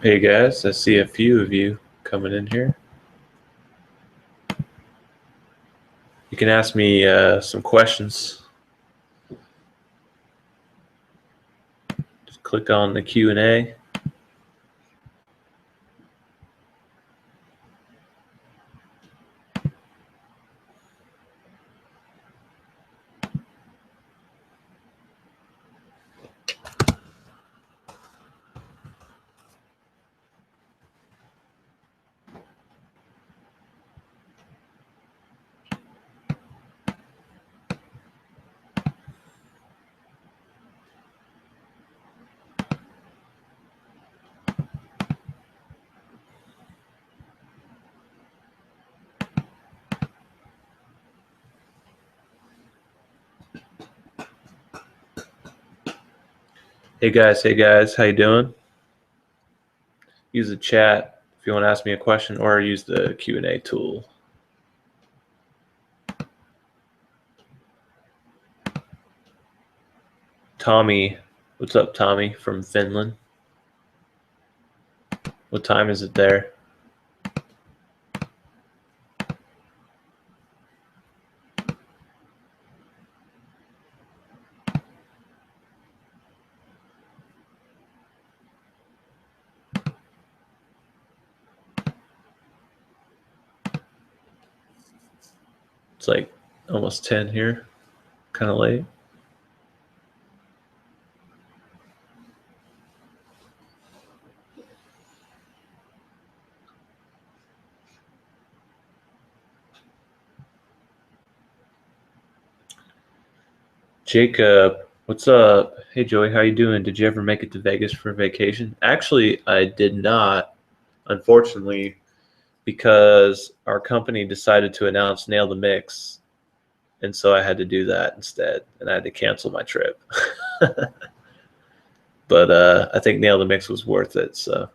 Hey guys, I see a few of you coming in here. You can ask me some questions. Just click on the Q&A. Hey guys, how you doing? Use the chat if you want to ask me a question, or use the Q&A tool. Tommy, what's up, Tommy from Finland? What time is it there? It's like almost 10 here, kind of late. Jacob, what's up? Hey Joey, how you doing? Did you ever make it to Vegas for vacation? Actually, I did not, unfortunately, because our company decided to announce Nail the Mix, and so I had to do that instead, and I had to cancel my trip. But I think Nail the Mix was worth it. So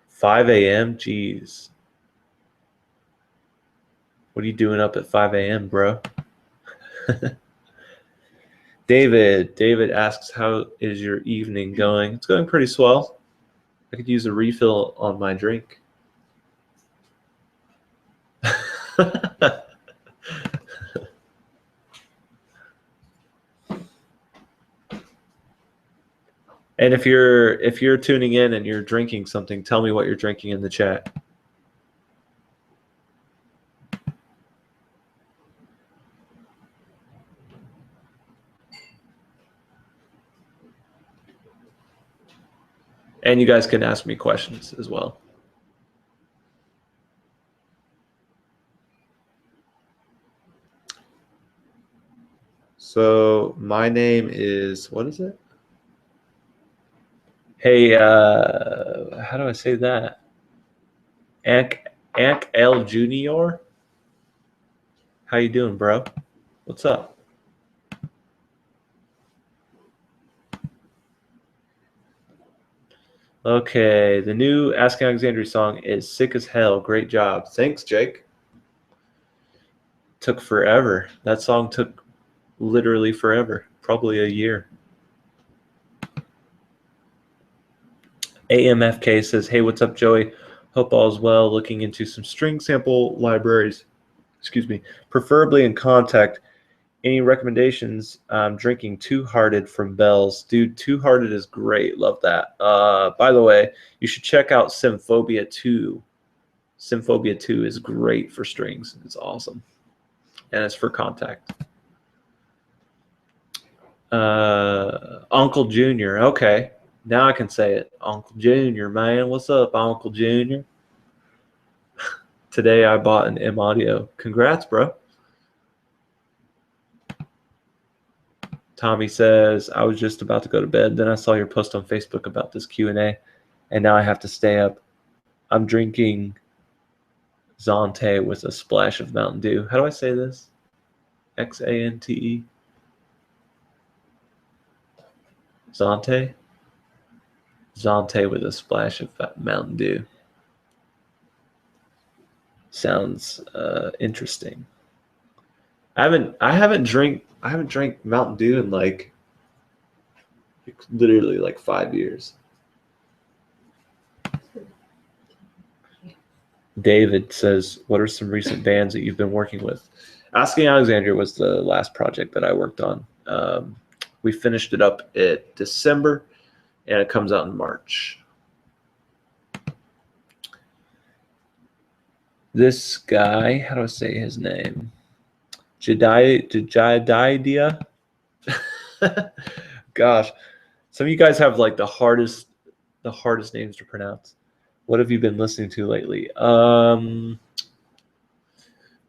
5 a.m. Jeez, what are you doing up at 5 a.m., bro? David asks, how is your evening going? It's going pretty swell. I could use a refill on my drink. And if you're tuning in and you're drinking something, tell me what you're drinking in the chat. And you guys can ask me questions as well. So my name is, what is it? Hey, how do I say that? Ank L Junior. How you doing, bro? What's up? Okay, the new Ask Alexandria song is sick as hell. Great job. Thanks, Jake. Took forever. That song took literally forever, probably a year. AMFK says, hey, what's up, Joey? Hope all's well. Looking into some string sample libraries, preferably in Contact. Any recommendations? I'm drinking Two Hearted from Bell's. Dude, Two Hearted is great. Love that. By the way, you should check out Symphobia 2. Symphobia 2 is great for strings. It's awesome. And it's for Contact. Uncle Junior. Okay. Now I can say it. Uncle Junior, man. What's up, Uncle Junior? Today I bought an M Audio. Congrats, bro. Tommy says, I was just about to go to bed. Then I saw your post on Facebook about this Q&A, and now I have to stay up. I'm drinking Xante with a splash of Mountain Dew. How do I say this? Xante? Xante? Xante with a splash of Mountain Dew. Sounds interesting. I haven't drank Mountain Dew in literally 5 years. David says, what are some recent bands that you've been working with? Asking Alexandria was the last project that I worked on. We finished it up in December, and it comes out in March. This guy, how do I say his name? Jedidia? Gosh, some of you guys have like the hardest names to pronounce. What have you been listening to lately? The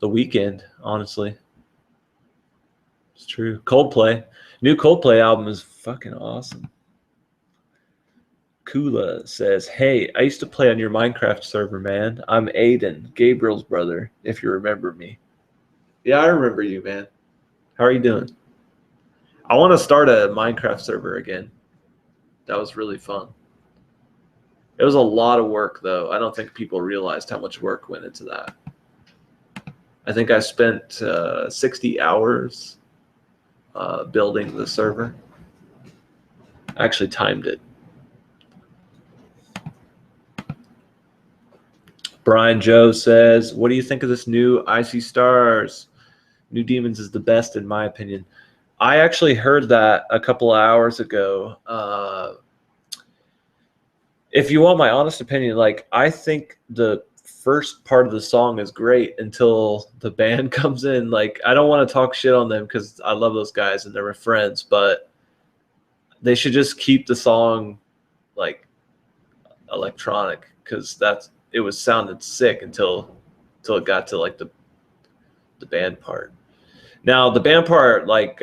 Weeknd, honestly. It's true. Coldplay. New Coldplay album is fucking awesome. Kula says, hey, I used to play on your Minecraft server, man. I'm Aiden, Gabriel's brother, if you remember me. Yeah, I remember you, man. How are you doing? I want to start a Minecraft server again. That was really fun. It was a lot of work, though. I don't think people realized how much work went into that. I think I spent 60 hours building the server. I actually timed it. Brian Joe says, what do you think of this new Icy Stars? New Demons is the best, in my opinion. I actually heard that a couple of hours ago. If you want my honest opinion, like, I think the first part of the song is great until the band comes in. Like, I don't want to talk shit on them because I love those guys and they're my friends, but they should just keep the song like electronic, because it was sounded sick until it got to like the band part. Now the band part, like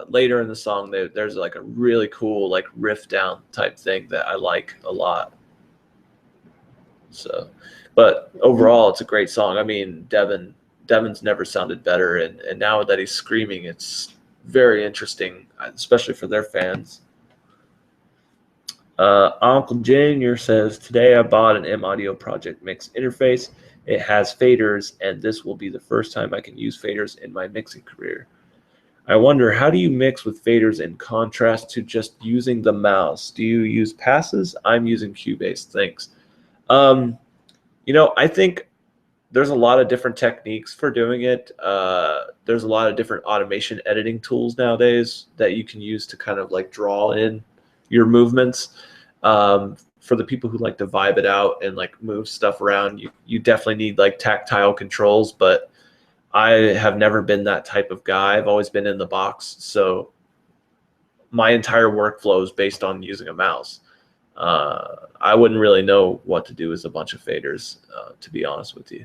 later in the song, there's like a really cool like riff down type thing that I like a lot. So, but overall, it's a great song. I mean, Devin's never sounded better, and now that he's screaming, it's very interesting, especially for their fans. Uncle Junior says, today I bought an M Audio Project Mix interface. It has faders, and this will be the first time I can use faders in my mixing career. I wonder, how do you mix with faders in contrast to just using the mouse? Do you use passes? I'm using Cubase. Thanks. I think there's a lot of different techniques for doing it. There's a lot of different automation editing tools nowadays that you can use to kind of like draw in your movements. For the people who like to vibe it out and like move stuff around, you definitely need like tactile controls, but I have never been that type of guy. I've always been in the box. So my entire workflow is based on using a mouse. I wouldn't really know what to do with a bunch of faders, to be honest with you.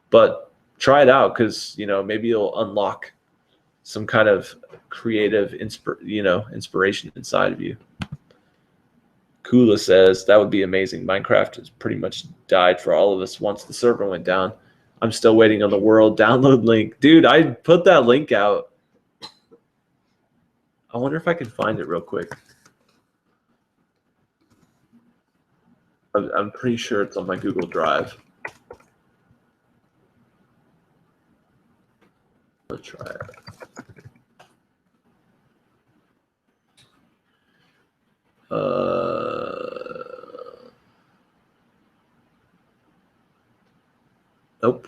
But try it out, because maybe you'll unlock some kind of creative inspiration inside of you. Kula says, that would be amazing. Minecraft has pretty much died for all of us once the server went down. I'm still waiting on the world download link. Dude, I put that link out. I wonder if I can find it real quick. I'm pretty sure it's on my Google Drive. Let's try it. Nope.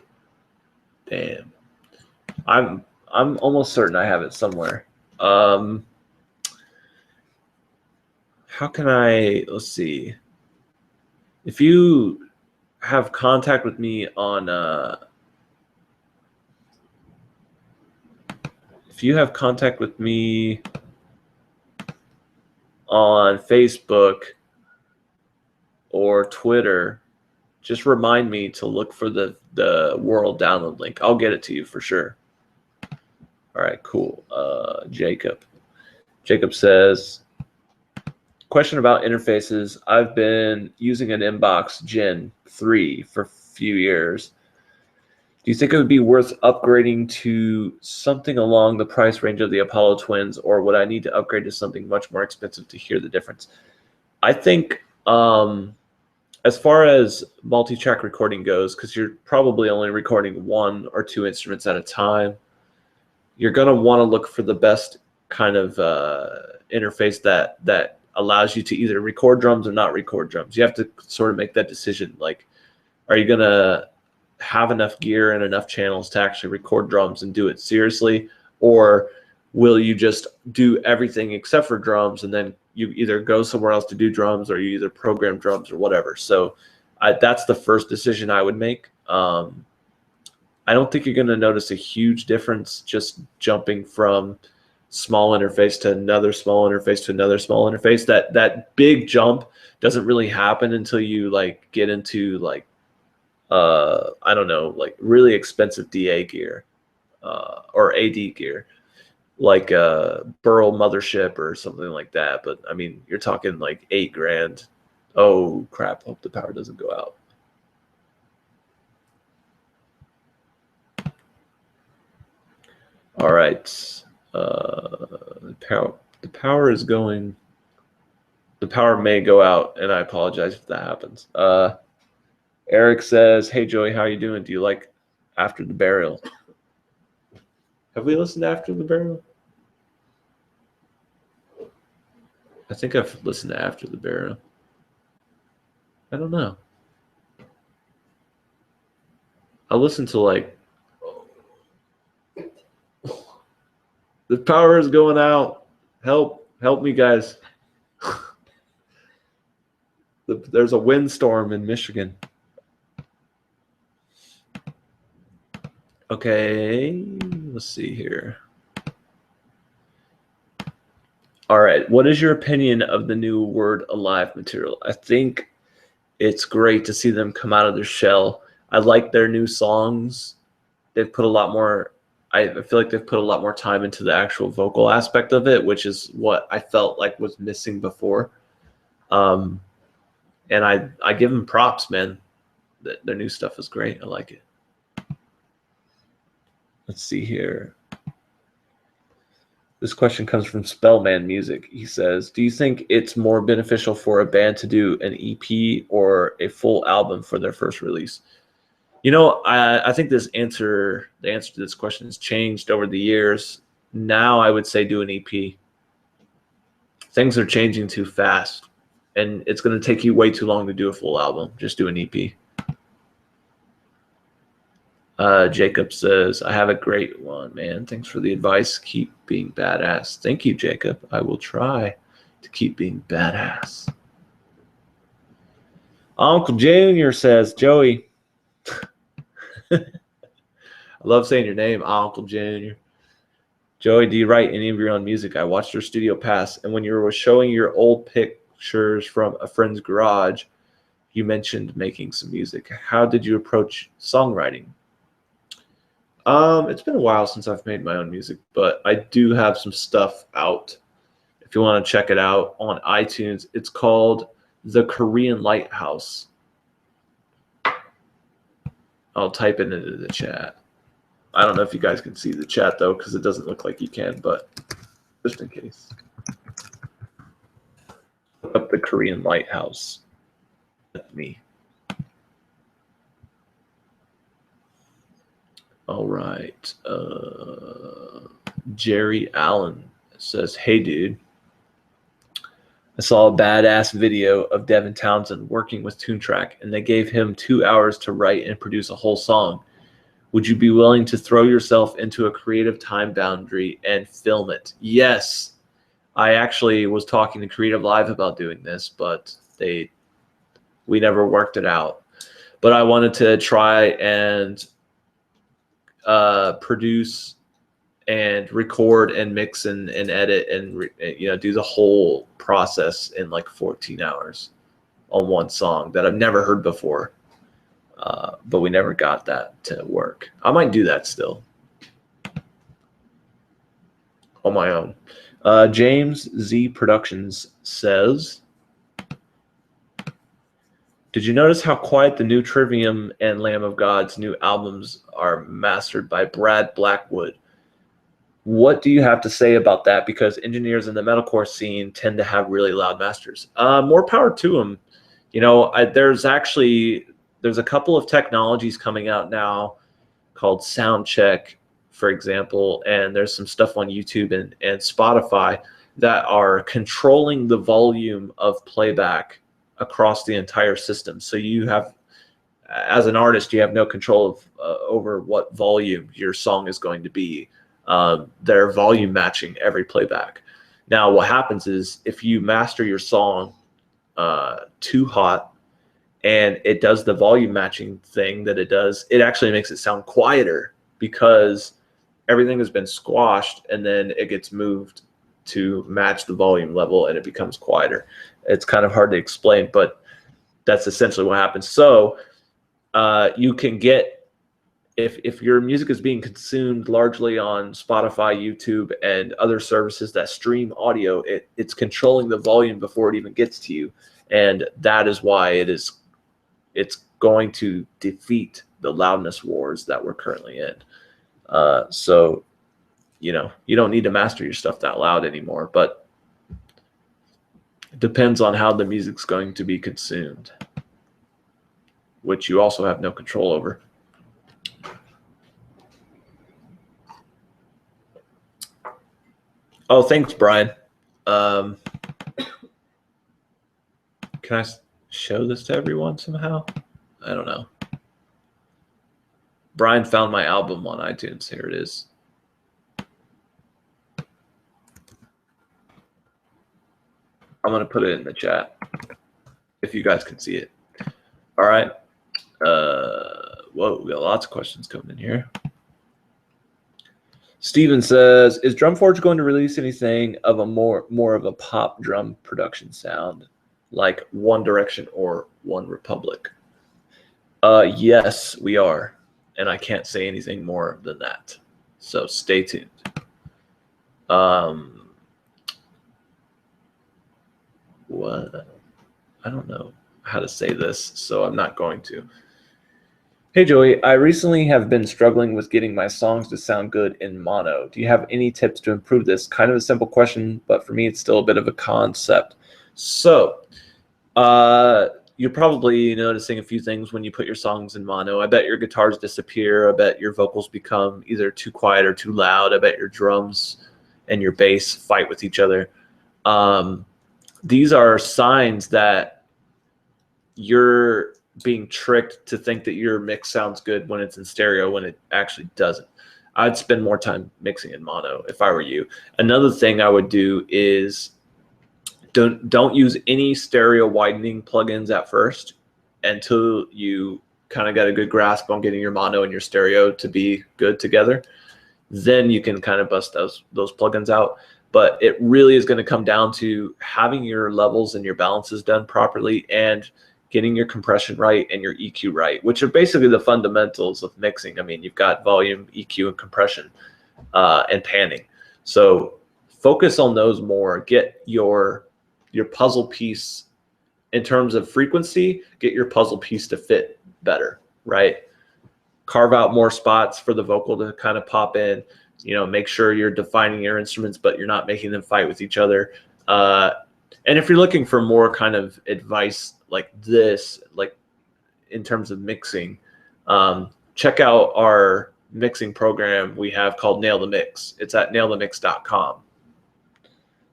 Damn. I'm almost certain I have it somewhere. How can let's see. If you have contact with me on Facebook or Twitter, just remind me to look for the world download link. I'll get it to you for sure. All right, cool. Jacob says, question about interfaces. I've been using an Inbox Gen 3 for a few years. Do you think it would be worth upgrading to something along the price range of the Apollo Twins, or would I need to upgrade to something much more expensive to hear the difference? I think as far as multi-track recording goes, because you're probably only recording one or two instruments at a time, you're going to want to look for the best kind of interface that allows you to either record drums or not record drums. You have to sort of make that decision. Like, are you going to have enough gear and enough channels to actually record drums and do it seriously? Or will you just do everything except for drums, and then you either go somewhere else to do drums, or you either program drums or whatever? So that's the first decision I would make. I don't think you're going to notice a huge difference just jumping from small interface to another small interface to another small interface. That big jump doesn't really happen until you like get into like I don't know, like really expensive DA gear or AD gear, like Burl Mothership or something like that. But I mean, you're talking like $8,000. Oh crap! Hope the power doesn't go out. All right, the power is going. The power may go out, and I apologize if that happens. Eric says, "Hey Joey, how you doing? Do you like After the Burial? Have we listened to After the Burial? I think I've listened to After the Burial. I don't know. I listened to like the power is going out. Help me, guys. There's a windstorm in Michigan. Okay, let's see here. All right, what is your opinion of the new Word Alive material? I think it's great to see them come out of their shell. I like their new songs. They've put a lot more, I feel like they've put a lot more time into the actual vocal aspect of it, which is what I felt like was missing before. And I give them props, man. Their new stuff is great. I like it. Let's see here. This question comes from Spellman Music. He says, do you think it's more beneficial for a band to do an EP or a full album for their first release? You know, I think the answer to this question has changed over the years. Now I would say do an EP. Things are changing too fast, and it's going to take you way too long to do a full album. Just do an EP. Jacob says, I have a great one, man. Thanks for the advice. Keep being badass. Thank you, Jacob. I will try to keep being badass. Uncle Junior says, Joey. I love saying your name, Uncle Junior. Joey, do you write any of your own music? I watched your studio pass, and when you were showing your old pictures from a friend's garage, you mentioned making some music. How did you approach songwriting? It's been a while since I've made my own music, but I do have some stuff out. If you want to check it out on iTunes, it's called The Korean Lighthouse. I'll type it into the chat. I don't know if you guys can see the chat, though, because it doesn't look like you can, but just in case. Look up The Korean Lighthouse. That's me. All right. Jerry Allen says, hey, dude. I saw a badass video of Devin Townsend working with Toontrack, and they gave him 2 hours to write and produce a whole song. Would you be willing to throw yourself into a creative time boundary and film it? Yes. I actually was talking to Creative Live about doing this, but we never worked it out. But I wanted to try and produce and record and mix and edit and do the whole process in like 14 hours on one song that I've never heard before. But we never got that to work. I might do that still on my own. James Z Productions says, did you notice how quiet the new Trivium and Lamb of God's new albums are mastered by Brad Blackwood? What do you have to say about that? Because engineers in the metalcore scene tend to have really loud masters. More power to them. You know, there's a couple of technologies coming out now called Soundcheck, for example, and there's some stuff on YouTube and Spotify that are controlling the volume of playback across the entire system. So you have, as an artist, you have no control of over what volume your song is going to be. They're volume matching every playback. Now, what happens is if you master your song too hot and it does the volume matching thing that it does, it actually makes it sound quieter because everything has been squashed and then it gets moved to match the volume level and it becomes quieter. It's kind of hard to explain, but that's essentially what happens. So you can get, if your music is being consumed largely on Spotify, YouTube, and other services that stream audio, it's controlling the volume before it even gets to you. And that is why it's going to defeat the loudness wars that we're currently in. So, you don't need to master your stuff that loud anymore, but it depends on how the music's going to be consumed, which you also have no control over. Oh, thanks, Brian. Can I show this to everyone somehow? I don't know. Brian found my album on iTunes. Here it is. I'm going to put it in the chat if you guys can see it. All right. Whoa, we got lots of questions coming in here. Steven says, is Drumforge going to release anything of a more of a pop drum production sound, like One Direction or One Republic? Yes, we are. And I can't say anything more than that. So stay tuned. What? I don't know how to say this, so I'm not going to. Hey, Joey, I recently have been struggling with getting my songs to sound good in mono. Do you have any tips to improve this? Kind of a simple question, but for me, it's still a bit of a concept. So, you're probably noticing a few things when you put your songs in mono. I bet your guitars disappear. I bet your vocals become either too quiet or too loud. I bet your drums and your bass fight with each other. These are signs that you're being tricked to think that your mix sounds good when it's in stereo when it actually doesn't. I'd spend more time mixing in mono if I were you. Another thing I would do is don't use any stereo widening plugins at first until you kind of got a good grasp on getting your mono and your stereo to be good together. Then you can kind of bust those plugins out. But it really is going to come down to having your levels and your balances done properly and getting your compression right and your EQ right, which are basically the fundamentals of mixing. I mean, you've got volume, EQ, and compression, and panning. So focus on those more. Get your puzzle piece in terms of frequency, get your puzzle piece to fit better, right? Carve out more spots for the vocal to kind of pop in. Make sure you're defining your instruments, but you're not making them fight with each other. And if you're looking for more kind of advice like this, like in terms of mixing, check out our mixing program we have called Nail the Mix. It's at nailthemix.com.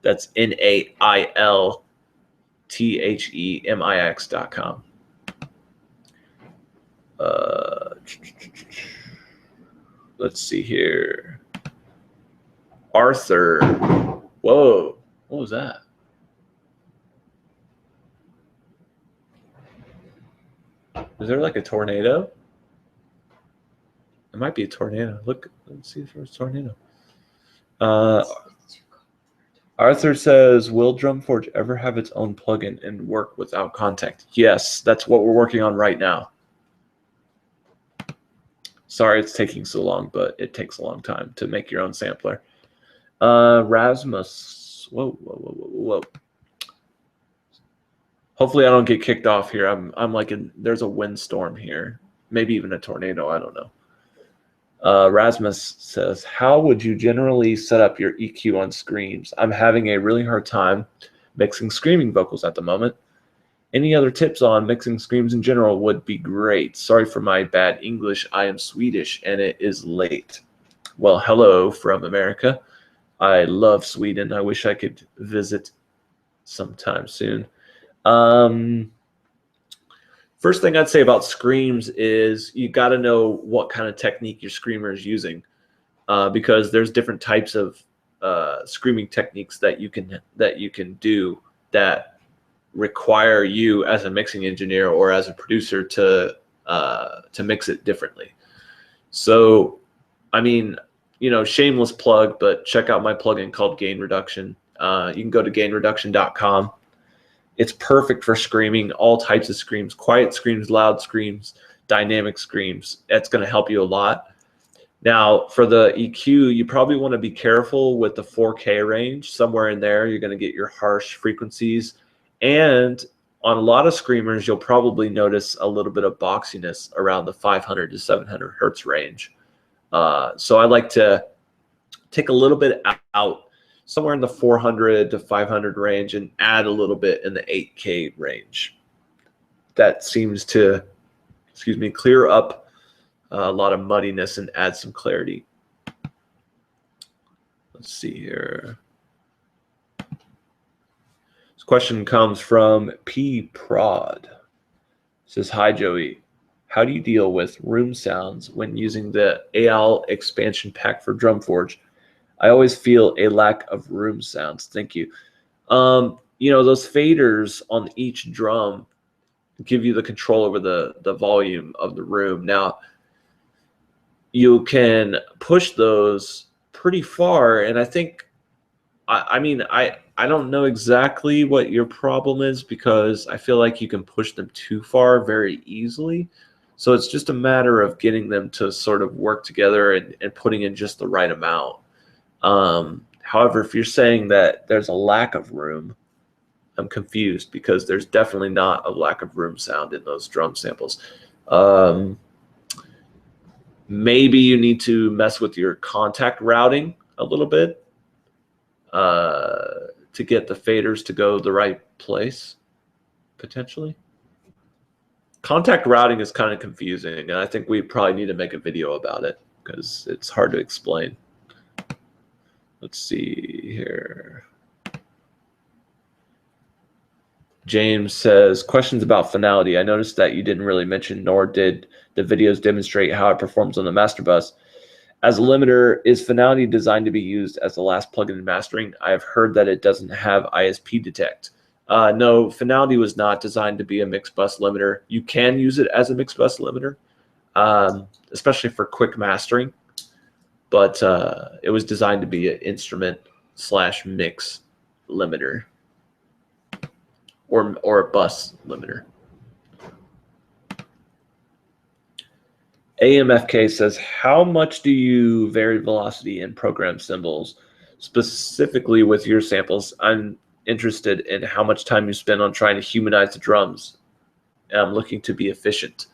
That's NAILTHEMIX.com. Let's see here. Arthur. Whoa. What was that? Is there like a tornado? It might be a tornado. Look, let's see if there's a tornado. Arthur says, will Drumforge ever have its own plugin and work without contact? Yes, that's what we're working on right now. Sorry it's taking so long, but it takes a long time to make your own sampler. Rasmus. Whoa. Hopefully I don't get kicked off here. I'm like there's a windstorm here. Maybe even a tornado. I don't know. Rasmus says, how would you generally set up your EQ on screams? I'm having a really hard time mixing screaming vocals at the moment. Any other tips on mixing screams in general would be great. Sorry for my bad English. I am Swedish and it is late. Well, hello from America. I love Sweden. I wish I could visit sometime soon. First thing I'd say about screams is you got to know what kind of technique your screamer is using, because there's different types of screaming techniques that you can do that require you as a mixing engineer or as a producer to mix it differently. So, I mean, shameless plug, but check out my plugin called Gain Reduction. You can go to gainreduction.com. It's perfect for screaming, all types of screams, quiet screams, loud screams, dynamic screams. That's going to help you a lot. Now, for the EQ, you probably want to be careful with the 4K range. Somewhere in there, you're going to get your harsh frequencies. And on a lot of screamers, you'll probably notice a little bit of boxiness around the 500 to 700 hertz range. So I like to take a little bit out somewhere in the 400 to 500 range and add a little bit in the 8K range. That seems to, clear up a lot of muddiness and add some clarity. Let's see here. This question comes from P. Prod. It says, hi, Joey. How do you deal with room sounds when using the AL expansion pack for DrumForge? I always feel a lack of room sounds. Thank you. Those faders on each drum give you the control over the volume of the room. Now, you can push those pretty far, and I think, I don't know exactly what your problem is, because I feel like you can push them too far very easily. So it's just a matter of getting them to sort of work together and putting in just the right amount. However, if you're saying that there's a lack of room, I'm confused, because there's definitely not a lack of room sound in those drum samples. Maybe you need to mess with your contact routing a little bit to get the faders to go the right place, potentially. Contact routing is kind of confusing, and I think we probably need to make a video about it, because it's hard to explain. Let's see here. James says, questions about finality. I noticed that you didn't really mention, nor did the videos demonstrate how it performs on the master bus. As a limiter, is finality designed to be used as the last plugin in mastering? I have heard that it doesn't have ISP detect. No, finality was not designed to be a mixed bus limiter. You can use it as a mixed bus limiter, especially for quick mastering, but it was designed to be an instrument/mix limiter, or a bus limiter. AMFK says, how much do you vary velocity in program symbols, specifically with your samples? I'm interested in how much time you spend on trying to humanize the drums. I'm looking to be efficient.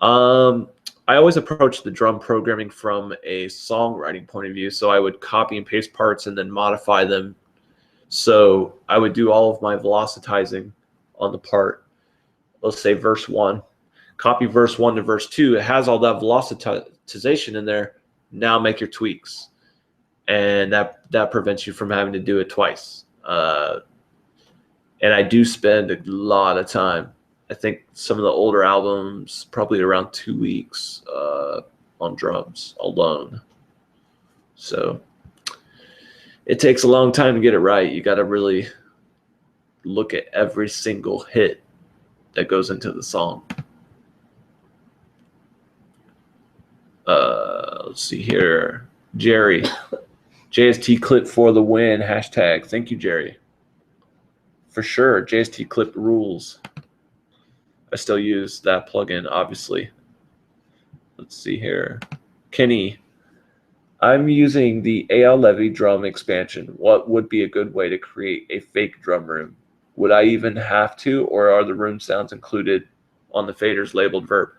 I always approach the drum programming from a songwriting point of view, so I would copy and paste parts and then modify them. So I would do all of my velocitizing on the part. Let's say verse 1. Copy verse 1 to verse 2. It has all that velocitization in there. Now make your tweaks. And that prevents you from having to do it twice. And I do spend a lot of time. I think some of the older albums, probably around 2 weeks on drums alone. So it takes a long time to get it right. You got to really look at every single hit that goes into the song. Let's see here. Jerry, JST clip for the win, hashtag. Thank you, Jerry. For sure, JST clip rules. I still use that plugin, obviously. Let's see here. Kenny, I'm using the AL Levy drum expansion. What would be a good way to create a fake drum room? Would I even have to, or are the room sounds included on the faders labeled verb?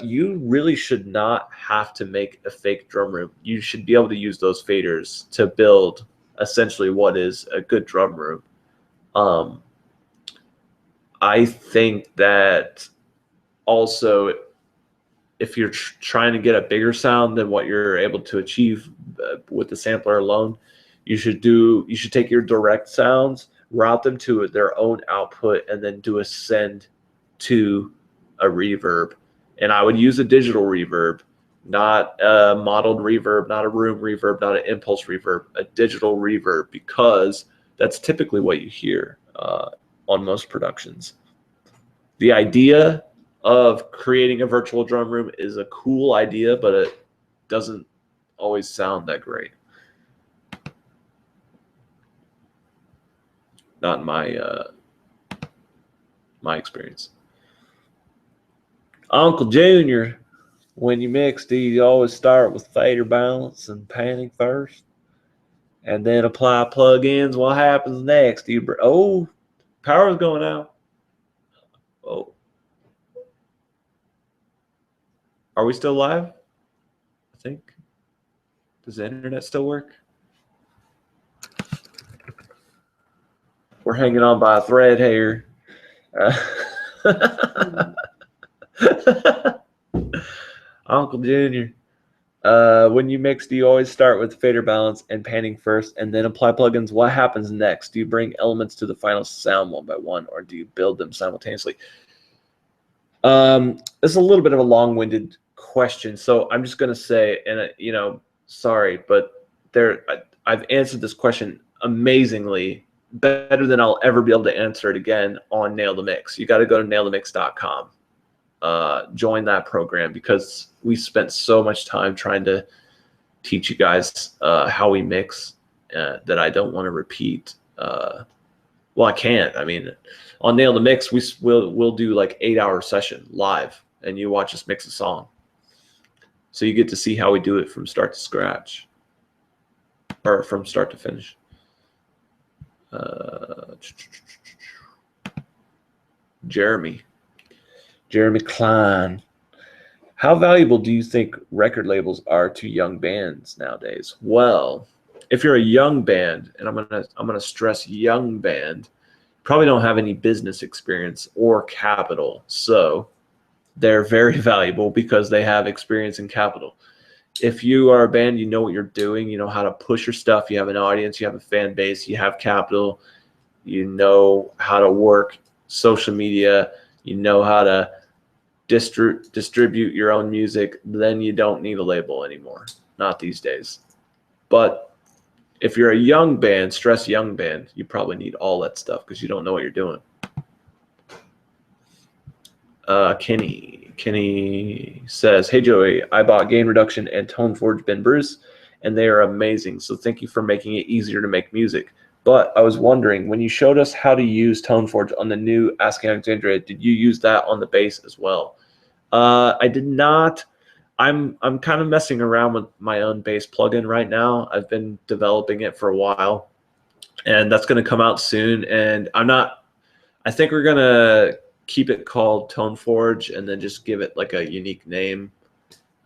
You really should not have to make a fake drum room. You should be able to use those faders to build essentially what is a good drum room. I think that also, if you're trying to get a bigger sound than what you're able to achieve with the sampler alone. You should take your direct sounds, route them to their own output, and then do a send to a reverb. And I would use a digital reverb, not a modeled reverb, not a room reverb, not an impulse reverb, a digital reverb, because that's typically what you hear on most productions. The idea of creating a virtual drum room is a cool idea, but it doesn't always sound that great. Not in my experience. Uncle Junior, when you mix, do you always start with fader balance and panning first, and then apply plugins? What happens next? Oh, power's going out. Oh, are we still live? I think. Does the internet still work? We're hanging on by a thread here. Uncle Junior, when you mix, do you always start with fader balance and panning first and then apply plugins? What happens next? Do you bring elements to the final sound one by one, or do you build them simultaneously? It's a little bit of a long-winded question, so I'm just going to say, and sorry, but I've answered this question amazingly, better than I'll ever be able to answer it again on Nail the Mix. You got to go to nailthemix.com. Join that program, because we spent so much time trying to teach you guys how we mix that I don't want to repeat. Well, I can't. I mean, on Nail the Mix, we'll do like 8-hour session live, and you watch us mix a song. So you get to see how we do it from start to scratch, or from start to finish. Jeremy Klein. How valuable do you think record labels are to young bands nowadays? Well, if you're a young band, and I'm gonna stress young band, probably don't have any business experience or capital, so they're very valuable because they have experience in capital. If you are a band, you know what you're doing, you know how to push your stuff, you have an audience, you have a fan base, you have capital, you know how to work social media, you know how to distribute your own music, then you don't need a label anymore. Not these days. But if you're a young band, stress young band, you probably need all that stuff because you don't know what you're doing. Kenny says, hey Joey, I bought Gain Reduction and Tone Forge Ben Bruce, and they are amazing. So thank you for making it easier to make music. But I was wondering, when you showed us how to use Tone Forge on the new Asking Alexandria, did you use that on the bass as well? I did not. I'm kind of messing around with my own bass plugin right now. I've been developing it for a while, and that's going to come out soon. And I think we're going to keep it called Tone Forge and then just give it like a unique name.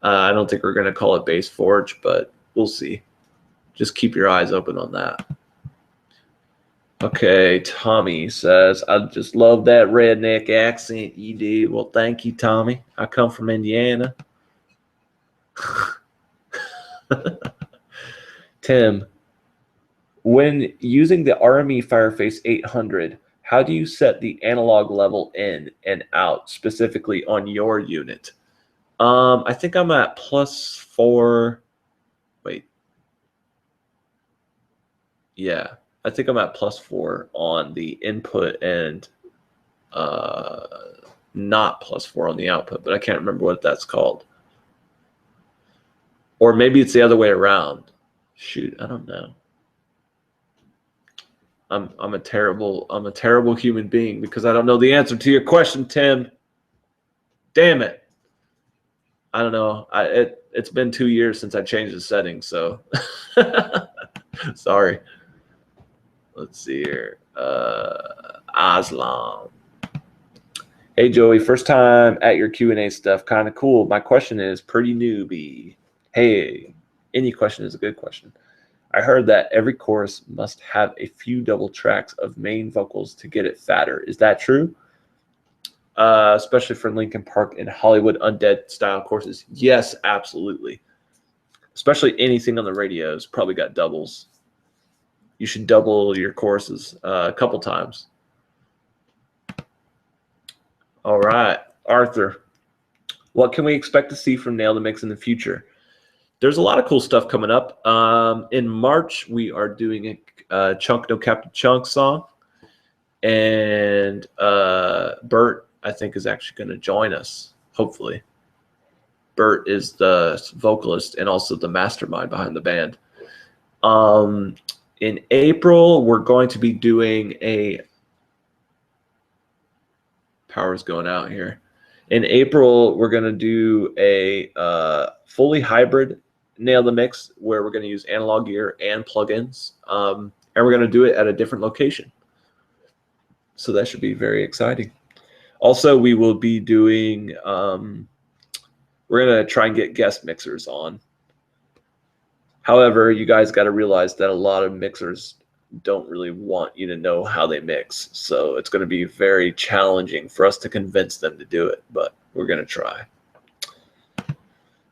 I don't think we're going to call it Bass Forge, but we'll see. Just keep your eyes open on that. Okay, Tommy says, I just love that redneck accent you do. Well, thank you, Tommy. I come from Indiana. Tim, when using the RME Fireface 800, how do you set the analog level in and out, specifically on your unit? I think I'm at +4. Wait. Yeah, I think I'm at +4 on the input and not +4 on the output, but I can't remember what that's called. Or maybe it's the other way around. Shoot, I don't know. I'm a terrible human being because I don't know the answer to your question, Tim. Damn it. I don't know. It's been 2 years since I changed the settings, so sorry. Let's see here. Aslam. Hey Joey, first time at your Q&A stuff. Kind of cool. My question is pretty newbie. Hey, any question is a good question. I heard that every chorus must have a few double tracks of main vocals to get it fatter. Is that true? Especially for Linkin Park and Hollywood Undead style courses. Yes, absolutely. especially anything on the radio has probably got doubles. You should double your courses a couple times. All right, Arthur, what can we expect to see from Nail the Mix in the future? There's a lot of cool stuff coming up. In March, we are doing a Chunk No Captain Chunk song. And Bert, I think, is actually going to join us, hopefully. Bert is the vocalist and also the mastermind behind the band. In April, we're going to be doing a... Power's going out here. In April, we're going to do a fully hybrid Nail the Mix where we're going to use analog gear and plugins. And we're going to do it at a different location. So that should be very exciting. Also, we will be doing... we're going to try and get guest mixers on. However, you guys got to realize that a lot of mixers don't really want you to know how they mix. So it's going to be very challenging for us to convince them to do it, but we're going to try.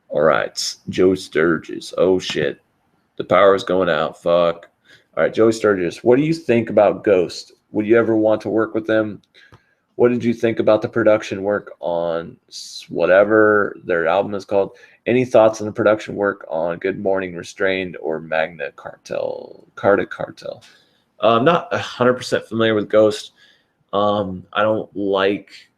All right, Joe Sturgis. Oh, shit. The power is going out. Fuck. All right, Joey Sturgis, what do you think about Ghost? Would you ever want to work with them? What did you think about the production work on whatever their album is called? Any thoughts on the production work on Good Morning Restrained or Magna Cartel? I'm not 100% familiar with Ghost. I don't like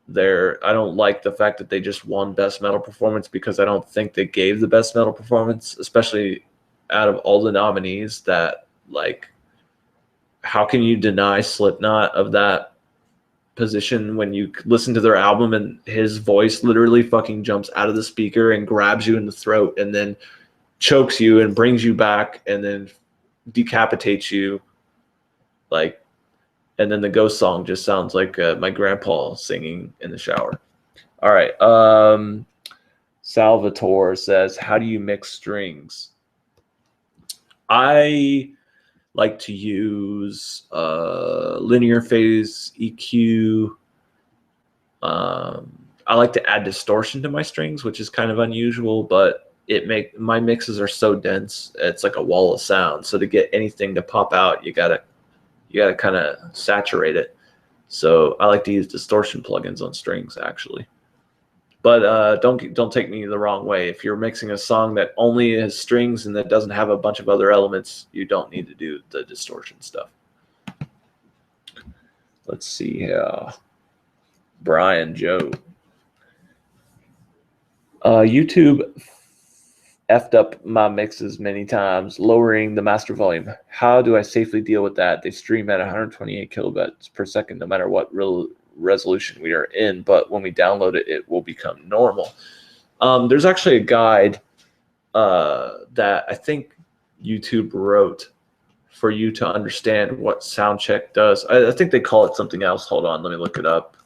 the fact that they just won Best Metal Performance because I don't think they gave the Best Metal Performance, especially out of all the nominees. That, like, how can you deny Slipknot of that position when you listen to their album and his voice literally fucking jumps out of the speaker and grabs you in the throat and then chokes you and brings you back and then decapitates you, like, and then the Ghost song just sounds like my grandpa singing in the shower. All right. Salvatore says, how do you mix strings? I like to use linear phase EQ. I like to add distortion to my strings, which is kind of unusual, but my mixes are so dense, it's like a wall of sound. So to get anything to pop out, you gotta kind of saturate it. So I like to use distortion plugins on strings, actually. But don't take me the wrong way. If you're mixing a song that only has strings and that doesn't have a bunch of other elements, you don't need to do the distortion stuff. Let's see here. Brian Joe. YouTube effed up my mixes many times, lowering the master volume. How do I safely deal with that? They stream at 128 kilobits per second, no matter what resolution we are in, but when we download it, it will become normal. There's actually a guide that I think YouTube wrote for you to understand what sound check does. I think they call it something else. Hold on, let me look it up.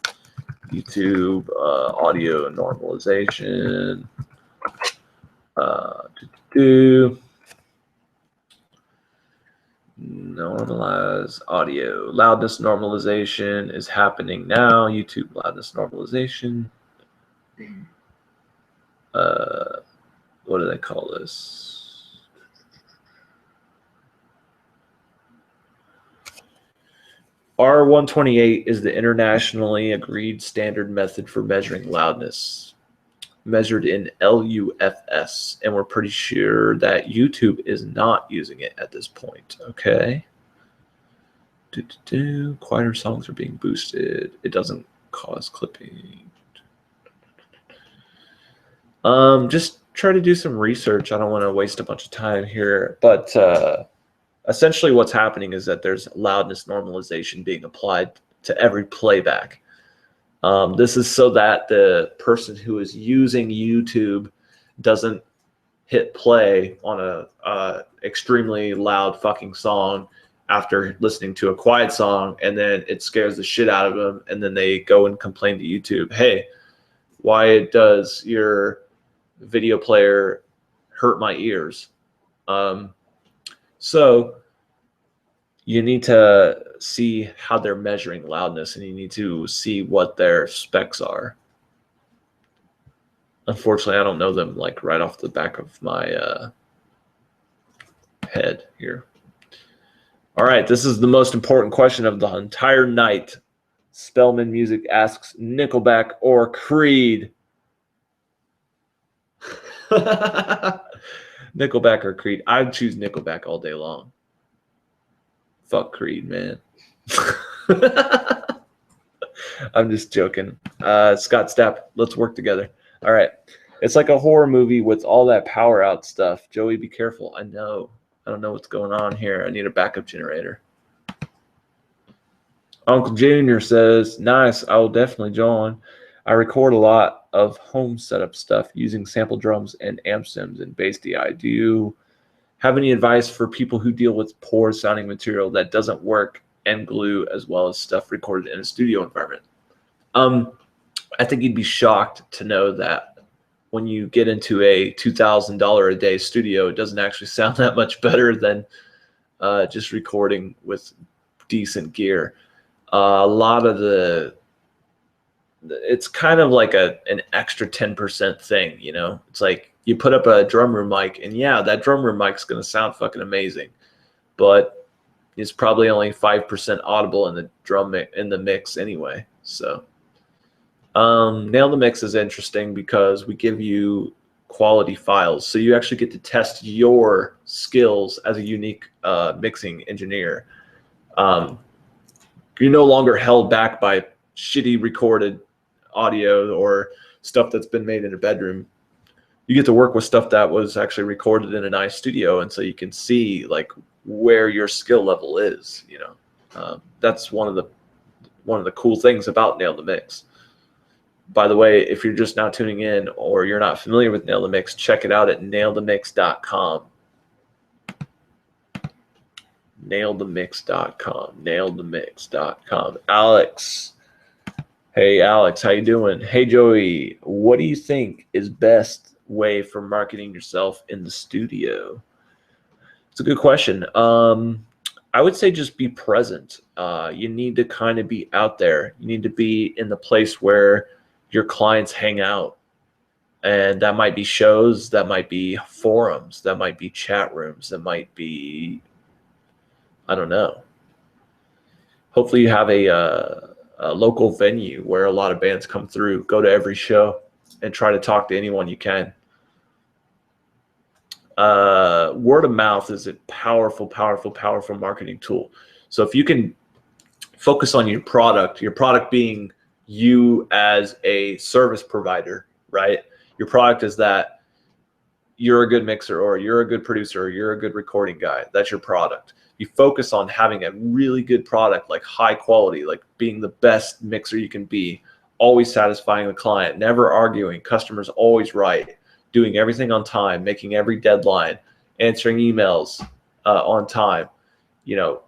YouTube audio normalization. Normalize audio. Loudness normalization is happening now. YouTube loudness normalization. What do they call this? R128 is the internationally agreed standard method for measuring loudness, measured in LUFS, and we're pretty sure that YouTube is not using it at this point. Okay. Quieter songs are being boosted. It doesn't cause clipping. Just try to do some research. I don't want to waste a bunch of time here, but essentially what's happening is that there's loudness normalization being applied to every playback. This is so that the person who is using YouTube doesn't hit play on a extremely loud fucking song after listening to a quiet song, and then it scares the shit out of them, and then they go and complain to YouTube, hey, why does your video player hurt my ears? So you need to see how they're measuring loudness, and you need to see what their specs are. Unfortunately, I don't know them like right off the back of my head here. All right, this is the most important question of the entire night. Spellman Music asks Nickelback or Creed? Nickelback or Creed? I'd choose Nickelback all day long. Fuck Creed, man. I'm just joking. Scott Stapp, let's work together. All right. It's like a horror movie with all that power out stuff. Joey, be careful. I know. I don't know what's going on here. I need a backup generator. Uncle Junior says, nice. I will definitely join. I record a lot of home setup stuff using sample drums and amp sims and bass DI. Do you have any advice for people who deal with poor sounding material that doesn't work and glue as well as stuff recorded in a studio environment? I think you'd be shocked to know that when you get into a $2,000 a day studio, it doesn't actually sound that much better than just recording with decent gear. A lot of it's kind of like an extra 10% thing, you know? It's like you put up a drum room mic, and yeah, that drum room mic's going to sound fucking amazing, but it's probably only 5% audible in the mix anyway. So Nail the Mix is interesting because we give you quality files, so you actually get to test your skills as a unique mixing engineer. You're no longer held back by shitty recorded audio or stuff that's been made in a bedroom. You get to work with stuff that was actually recorded in a nice studio, and so you can see like where your skill level is. You know, that's one of the cool things about Nail the Mix. By the way, if you're just now tuning in or you're not familiar with Nail the Mix, check it out at nailthemix.com. Nailthemix.com. Nailthemix.com. Alex. Hey, Alex, how you doing? Hey, Joey, what do you think is best way for marketing yourself in the studio? It's a good question. I would say just be present. You need to kind of be out there. You need to be in the place where your clients hang out. And that might be shows, that might be forums, that might be chat rooms, that might be, I don't know. Hopefully you have a local venue where a lot of bands come through. Go to every show and try to talk to anyone you can. Word of mouth is a powerful, powerful, powerful marketing tool. So if you can focus on your product being you as a service provider, right? Your product is that you're a good mixer, or you're a good producer, or you're a good recording guy. That's your product. You focus on having a really good product, like high quality, like being the best mixer you can be, always satisfying the client, never arguing, customers always right, doing everything on time, making every deadline, answering emails on time, you know,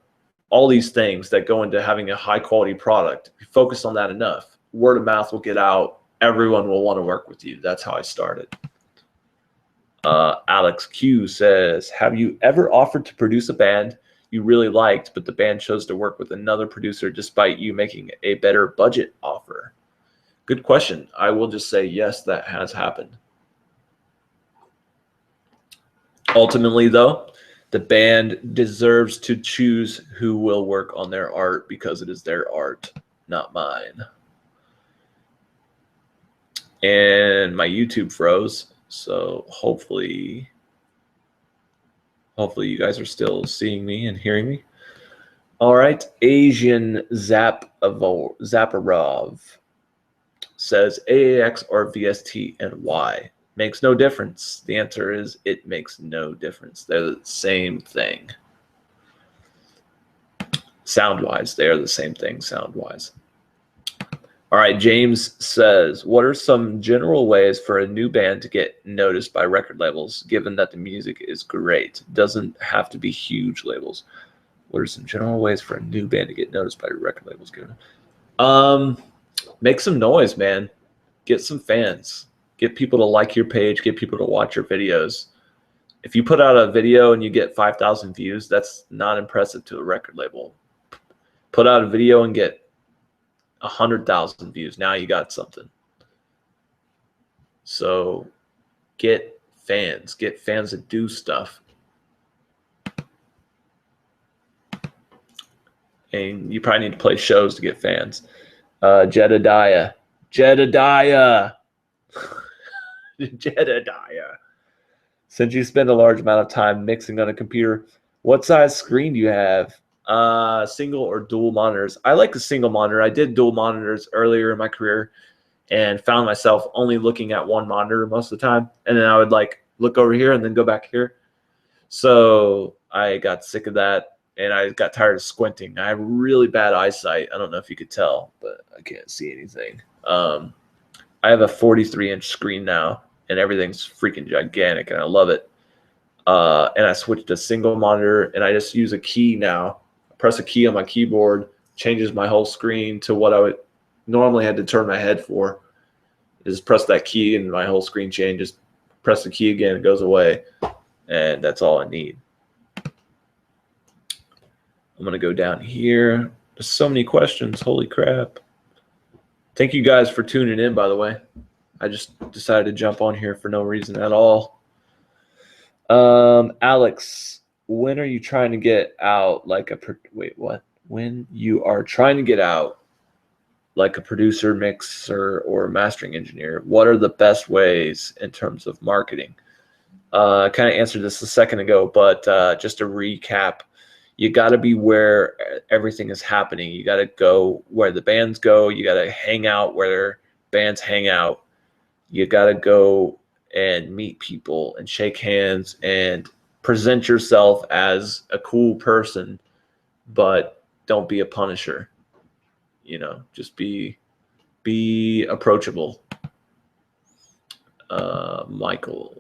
all these things that go into having a high quality product. If you focus on that enough, word of mouth will get out. Everyone will want to work with you. That's how I started. Alex Q says, have you ever offered to produce a band you really liked, but the band chose to work with another producer despite you making a better budget offer? Good question. I will just say, yes, that has happened. Ultimately, though, the band deserves to choose who will work on their art because it is their art, not mine. And my YouTube froze, so hopefully you guys are still seeing me and hearing me. All right, Asian Zaparov says AAX or VST and why? Makes no difference. The answer is it makes no difference. They're the same thing. Sound-wise, they are the same thing sound-wise. All right, James says, what are some general ways for a new band to get noticed by record labels, given that the music is great? Doesn't have to be huge labels. What are some general ways for a new band to get noticed by record labels? Make some noise, man. Get some fans. Get people to like your page. Get people to watch your videos. If you put out a video and you get 5,000 views, that's not impressive to a record label. Put out a video and get 100,000 views. Now you got something. So get fans that do stuff. And you probably need to play shows to get fans. Jedediah. Jedediah. Since you spend a large amount of time mixing on a computer, what size screen do you have? Single or dual monitors? I like a single monitor. I did dual monitors earlier in my career and found myself only looking at one monitor most of the time. And then I would like look over here and then go back here. So I got sick of that and I got tired of squinting. I have really bad eyesight. I don't know if you could tell, but I can't see anything. I have a 43-inch screen now and everything's freaking gigantic and I love it. And I switched to single monitor and I just use a key now. I press a key on my keyboard, changes my whole screen to what I would normally had to turn my head for. Just press that key and my whole screen changes. Press the key again, it goes away. And that's all I need. I'm going to go down here. There's so many questions. Holy crap. Thank you guys for tuning in, by the way. I just decided to jump on here for no reason at all. Alex, when are you trying to get out like a when you are trying to get out like a producer, mixer, or mastering engineer, what are the best ways in terms of marketing? I kind of answered this a second ago, but just to recap, you got to be where everything is happening. You got to go where the bands go. You got to hang out where bands hang out. You got to go and meet people and shake hands and present yourself as a cool person, but don't be a punisher. You know, just be approachable. Michael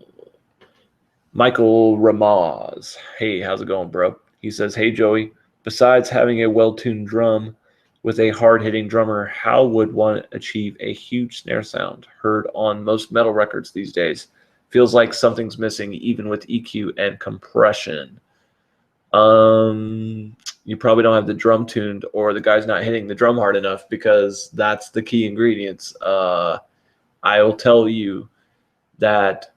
Ramaz. Hey, how's it going, bro? He says, hey, Joey, besides having a well-tuned drum with a hard-hitting drummer, how would one achieve a huge snare sound heard on most metal records these days? Feels like something's missing even with EQ and compression. You probably don't have the drum tuned or the guy's not hitting the drum hard enough because that's the key ingredients. I will tell you that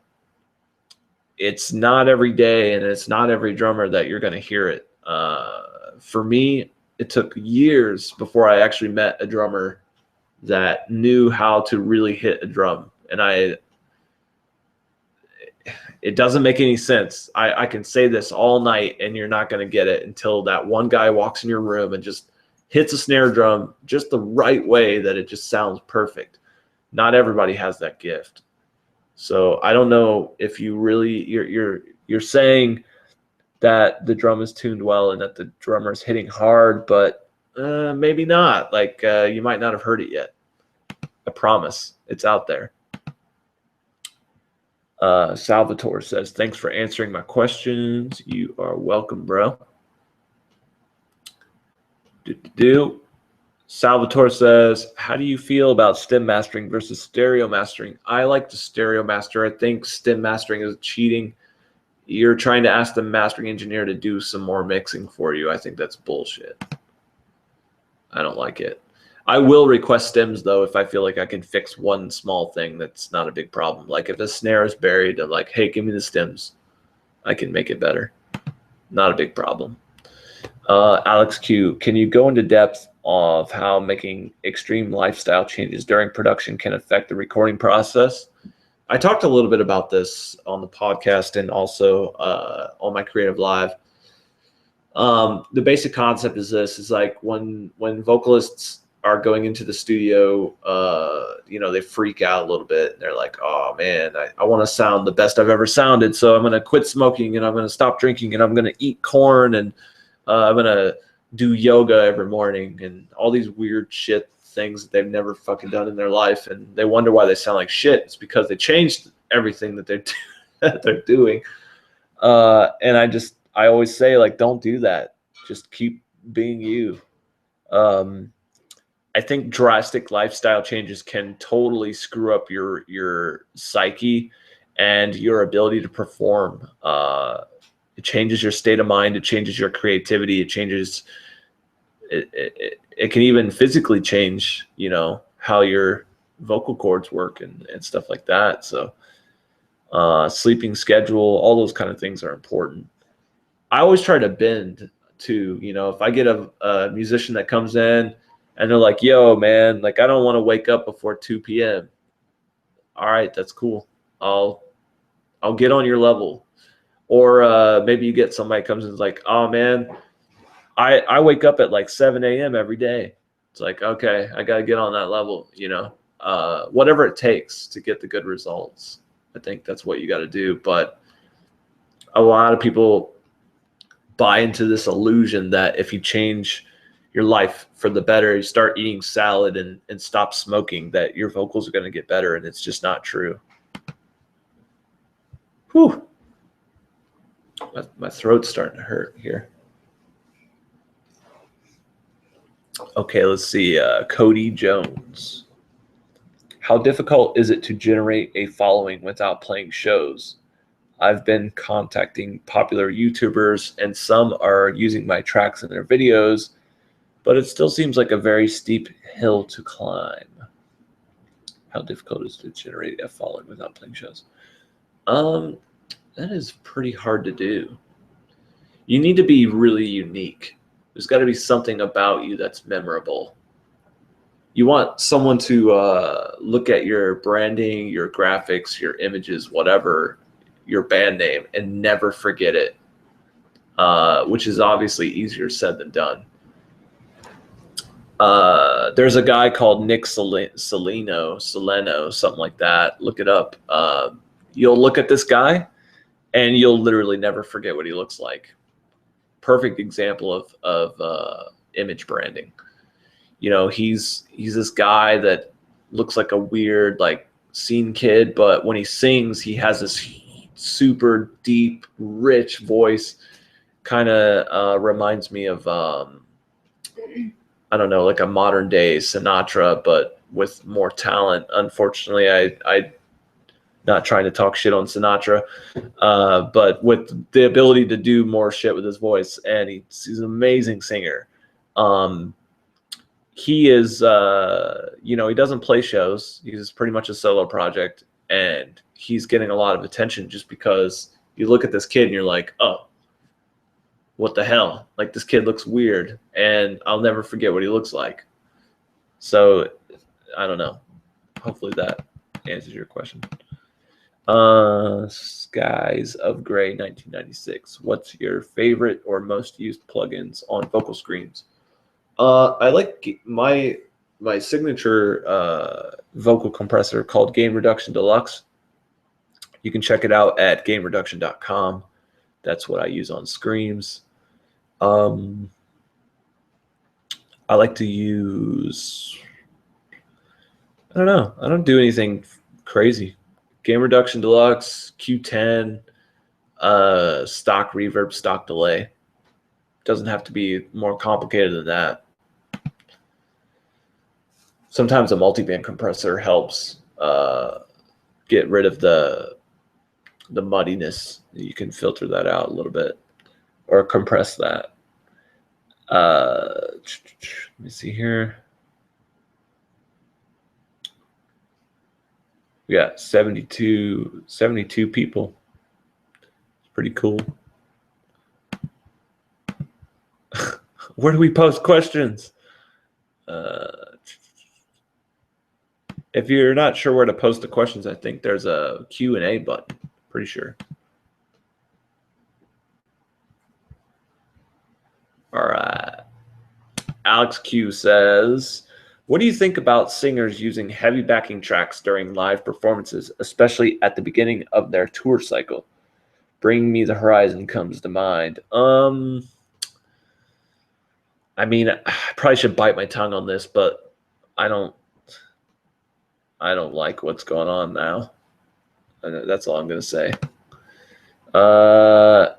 it's not every day and it's not every drummer that you're going to hear it. For me, it took years before I actually met a drummer that knew how to really hit a drum. And it doesn't make any sense. I can say this all night and you're not going to get it until that one guy walks in your room and just hits a snare drum just the right way that it just sounds perfect. Not everybody has that gift. So I don't know if you really you're saying that the drum is tuned well and that the drummer is hitting hard, but maybe not. Like you might not have heard it yet. I promise it's out there. Salvatore says, thanks for answering my questions. You are welcome, bro. Salvatore says, how do you feel about stem mastering versus stereo mastering? I like to stereo master. I think stem mastering is cheating. You're trying to ask the mastering engineer to do some more mixing for you. I think that's bullshit. I don't like it. I will request stems, though, if I feel like I can fix one small thing that's not a big problem. Like if the snare is buried, I'm like, hey, give me the stems. I can make it better. Not a big problem. Alex Q, can you go into depth of how making extreme lifestyle changes during production can affect the recording process? I talked a little bit about this on the podcast and also on my Creative Live. The basic concept is this: is like when vocalists are going into the studio, they freak out a little bit. They're like, oh man, I want to sound the best I've ever sounded. So I'm going to quit smoking and I'm going to stop drinking and I'm going to eat corn and I'm going to do yoga every morning and all these weird shit things that they've never fucking done in their life. And they wonder why they sound like shit. It's because they changed everything that they're doing. And I always say, like, don't do that. Just keep being you. I think drastic lifestyle changes can totally screw up your psyche and your ability to perform. It changes your state of mind. It changes your creativity. It changes. It can even physically change, how you're vocal cords work and stuff like that. So sleeping schedule, all those kind of things are important. I always try to bend to, if I get a musician that comes in and they're like, yo, man, like I don't want to wake up before 2 p.m. All right, that's cool. I'll get on your level. Or maybe you get somebody comes in and is like, oh man, I wake up at like 7 a.m. every day. It's like, okay, I got to get on that level, whatever it takes to get the good results. I think that's what you got to do. But a lot of people buy into this illusion that if you change your life for the better, you start eating salad and stop smoking, that your vocals are going to get better. And it's just not true. Whew. My throat's starting to hurt here. Okay, let's see. Cody Jones. How difficult is it to generate a following without playing shows? I've been contacting popular YouTubers and some are using my tracks in their videos, but it still seems like a very steep hill to climb. How difficult is it to generate a following without playing shows? That is pretty hard to do. You need to be really unique. There's got to be something about you that's memorable. You want someone to look at your branding, your graphics, your images, whatever, your band name, and never forget it, which is obviously easier said than done. There's a guy called Nick Saleno, something like that. Look it up. You'll look at this guy, and you'll literally never forget what he looks like. Perfect example of image branding. He's this guy that looks like a weird, like, scene kid, but when he sings, he has this super deep, rich voice. Kind of reminds me of, I don't know, like a modern day Sinatra, but with more talent. Unfortunately, I not trying to talk shit on Sinatra, but with the ability to do more shit with his voice, and he's an amazing singer. He is, he doesn't play shows. He's pretty much a solo project, and he's getting a lot of attention just because you look at this kid and you're like, oh, what the hell? Like, this kid looks weird, and I'll never forget what he looks like. So, I don't know. Hopefully that answers your question. Skies of Gray 1996. What's your favorite or most used plugins on vocal screens? I like my signature vocal compressor called Gain Reduction Deluxe. You can check it out at gainreduction.com. That's what I use on Screams. I like to use, I don't know. I don't do anything crazy. Gain Reduction Deluxe, Q10, stock reverb, stock delay. Doesn't have to be more complicated than that. Sometimes a multiband compressor helps get rid of the muddiness. You can filter that out a little bit or compress that. Let me see here. We got 72 people. It's pretty cool. Where do we post questions? If you're not sure where to post the questions, I think there's a Q&A button. Pretty sure. All right. Alex Q says, what do you think about singers using heavy backing tracks during live performances, especially at the beginning of their tour cycle? Bring Me the Horizon comes to mind. I mean, I probably should bite my tongue on this, but I don't like what's going on now. That's all I'm going to say. I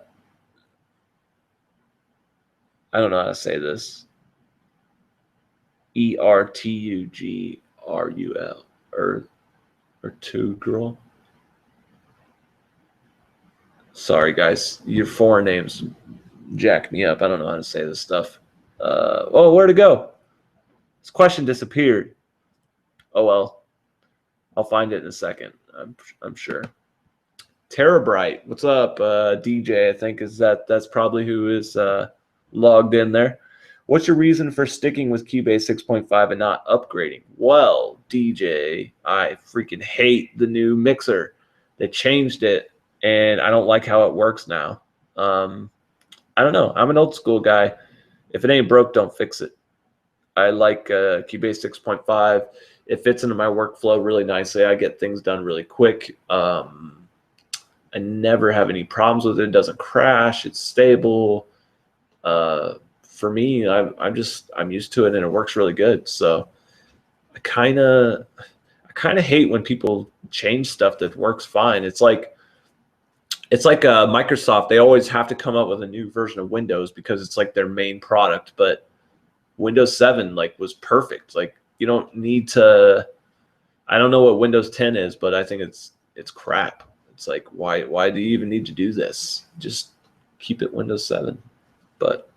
don't know how to say this. Ertugral or Tugral. Sorry, guys. Your foreign names jack me up. I don't know how to say this stuff. Oh, where'd it go? This question disappeared. Oh, well. I'll find it in a second. I'm sure. Terabright, what's up? DJ, I think that's probably who is logged in there. What's your reason for sticking with Cubase 6.5 and not upgrading? Well, DJ, I freaking hate the new mixer. They changed it, and I don't like how it works now. I don't know. I'm an old school guy. If it ain't broke, don't fix it. I like Cubase 6.5. It fits into my workflow really nicely. I get things done really quick. I never have any problems with it. It doesn't crash. It's stable. For me, I'm used to it, and it works really good. So I kind of hate when people change stuff that works fine. It's like Microsoft. They always have to come up with a new version of Windows because it's like their main product. But Windows 7 was perfect. Like, you don't need to. I don't know what Windows 10 is, but I think it's crap. It's like, why do you even need to do this? Just keep it Windows 7. But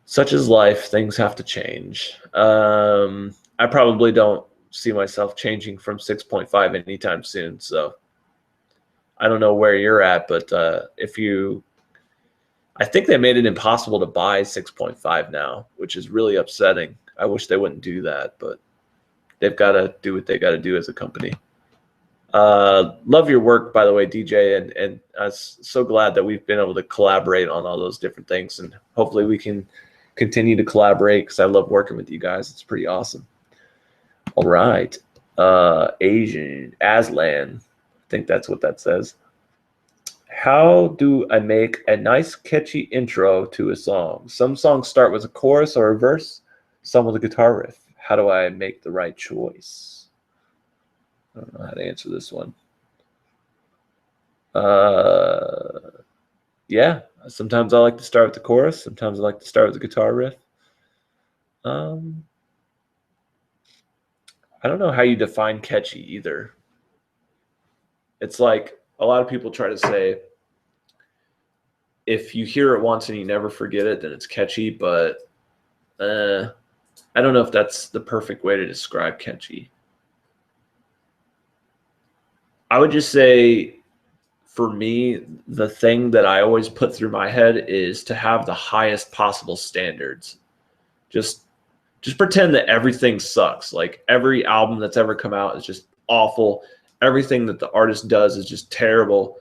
such is life. Things have to change. I probably don't see myself changing from 6.5 anytime soon. So I don't know where you're at, but I think they made it impossible to buy 6.5 now, which is really upsetting. I wish they wouldn't do that, but they've got to do what they got to do as a company. Love your work, by the way, DJ, and I'm so glad that we've been able to collaborate on all those different things, and hopefully we can continue to collaborate because I love working with you guys. It's pretty awesome. All right. Asian Aslan, I think that's what that says. How do I make a nice catchy intro to a song? Some songs start with a chorus or a verse, some with a guitar riff. How do I make the right choice? I don't know how to answer this one. Yeah, sometimes I like to start with the chorus. Sometimes I like to start with the guitar riff. I don't know how you define catchy either. It's like a lot of people try to say, if you hear it once and you never forget it, then it's catchy. But I don't know if that's the perfect way to describe catchy. I would just say, for me, the thing that I always put through my head is to have the highest possible standards. Just pretend that everything sucks. Like, every album that's ever come out is just awful. Everything that the artist does is just terrible.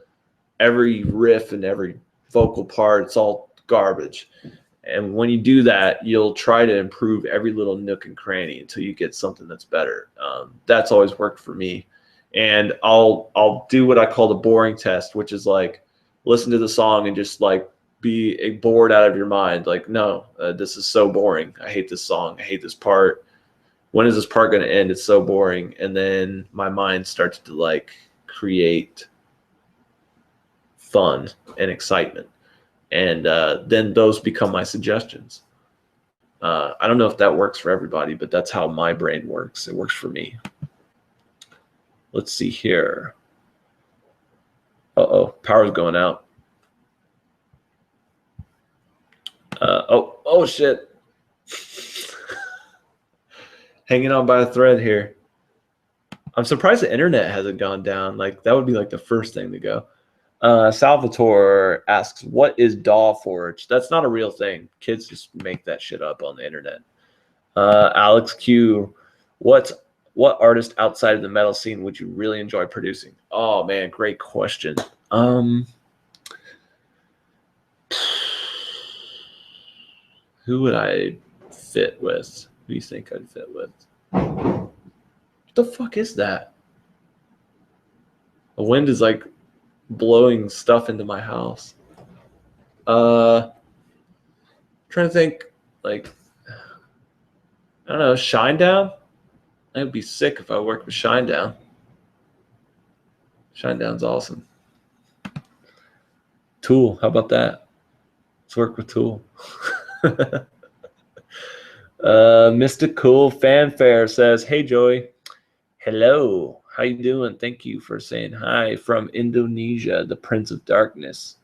Every riff and every vocal part, it's all garbage. And when you do that, you'll try to improve every little nook and cranny until you get something that's better. That's always worked for me. And I'll do what I call the boring test, which is like, listen to the song and just like be bored out of your mind. Like, no, this is so boring. I hate this song. I hate this part. When is this part going to end? It's so boring. And then my mind starts to like create fun and excitement. And then those become my suggestions. I don't know if that works for everybody, but that's how my brain works. It works for me. Let's see here. Uh-oh, power's going out. Oh shit. Hanging on by a thread here. I'm surprised the internet hasn't gone down. Like, that would be like the first thing to go. Salvatore asks, what is DAW Forge? That's not a real thing. Kids just make that shit up on the internet. Alex Q, what artist outside of the metal scene would you really enjoy producing? Oh man, great question. Who would I fit with? Who do you think I'd fit with? What the fuck is that? The wind is like blowing stuff into my house. Trying to think, like, I don't know, Shinedown? It would be sick if I worked with Shinedown. Shinedown's awesome. Tool, how about that? Let's work with Tool. Mystical Fanfare says, hey Joey, hello, how you doing? Thank you for saying hi from Indonesia, the Prince of Darkness.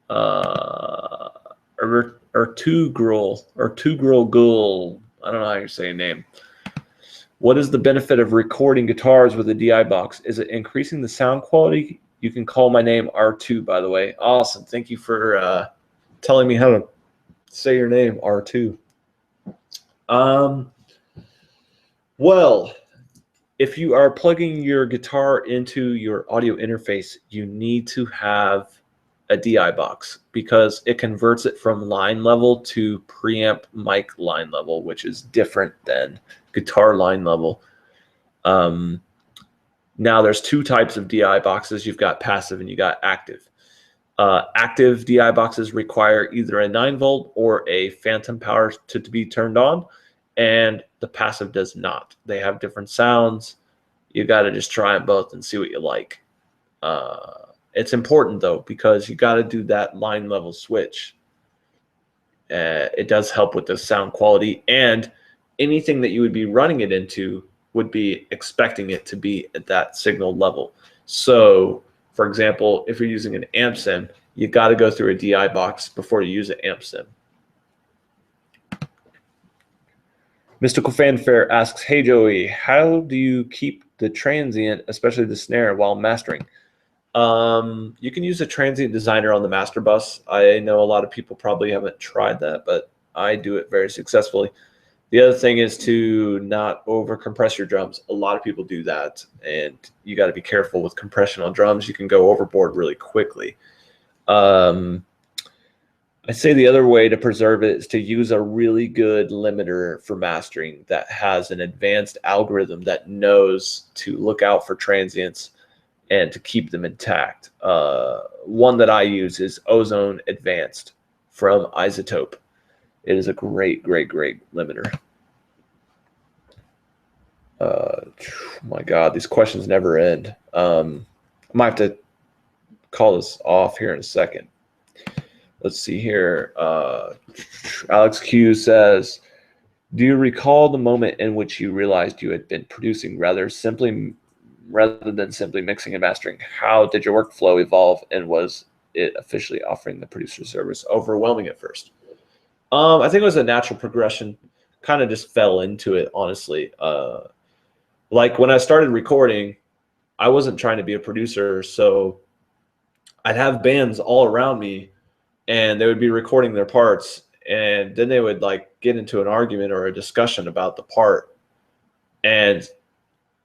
Or two girl I don't know how you're saying name. What is the benefit of recording guitars with a DI box? Is it increasing the sound quality? You can call my name R2, by the way. Awesome. Thank you for telling me how to say your name, R2. Well, if you are plugging your guitar into your audio interface, you need to have a DI box because it converts it from line level to preamp mic line level, which is different than guitar line level. Now there's two types of DI boxes. You've got passive and you got active. Active DI boxes require either a 9-volt or a phantom power to be turned on, and the passive does not. They have different sounds. You got to just try them both and see what you like. It's important though, because you got to do that line level switch. It does help with the sound quality, and anything that you would be running it into would be expecting it to be at that signal level. So, for example, if you're using an amp sim, you got to go through a DI box before you use an amp sim. Mystical Fanfare asks, hey Joey, how do you keep the transient, especially the snare, while mastering? You can use a transient designer on the master bus. I know a lot of people probably haven't tried that, but I do it very successfully. The other thing is to not over compress your drums. A lot of people do that, and you got to be careful with compression on drums. You can go overboard really quickly. I say the other way to preserve it is to use a really good limiter for mastering that has an advanced algorithm that knows to look out for transients and to keep them intact. One that I use is Ozone Advanced from Isotope. It is a great, great, great limiter. My God, these questions never end. I might have to call this off here in a second. Let's see here. Alex Q says, do you recall the moment in which you realized you had been producing rather than simply mixing and mastering? How did your workflow evolve, and was it officially offering the producer service overwhelming at first? I think it was a natural progression. Kind of just fell into it, honestly. Like when I started recording, I wasn't trying to be a producer, so I'd have bands all around me, and they would be recording their parts, and then they would like get into an argument or a discussion about the part, and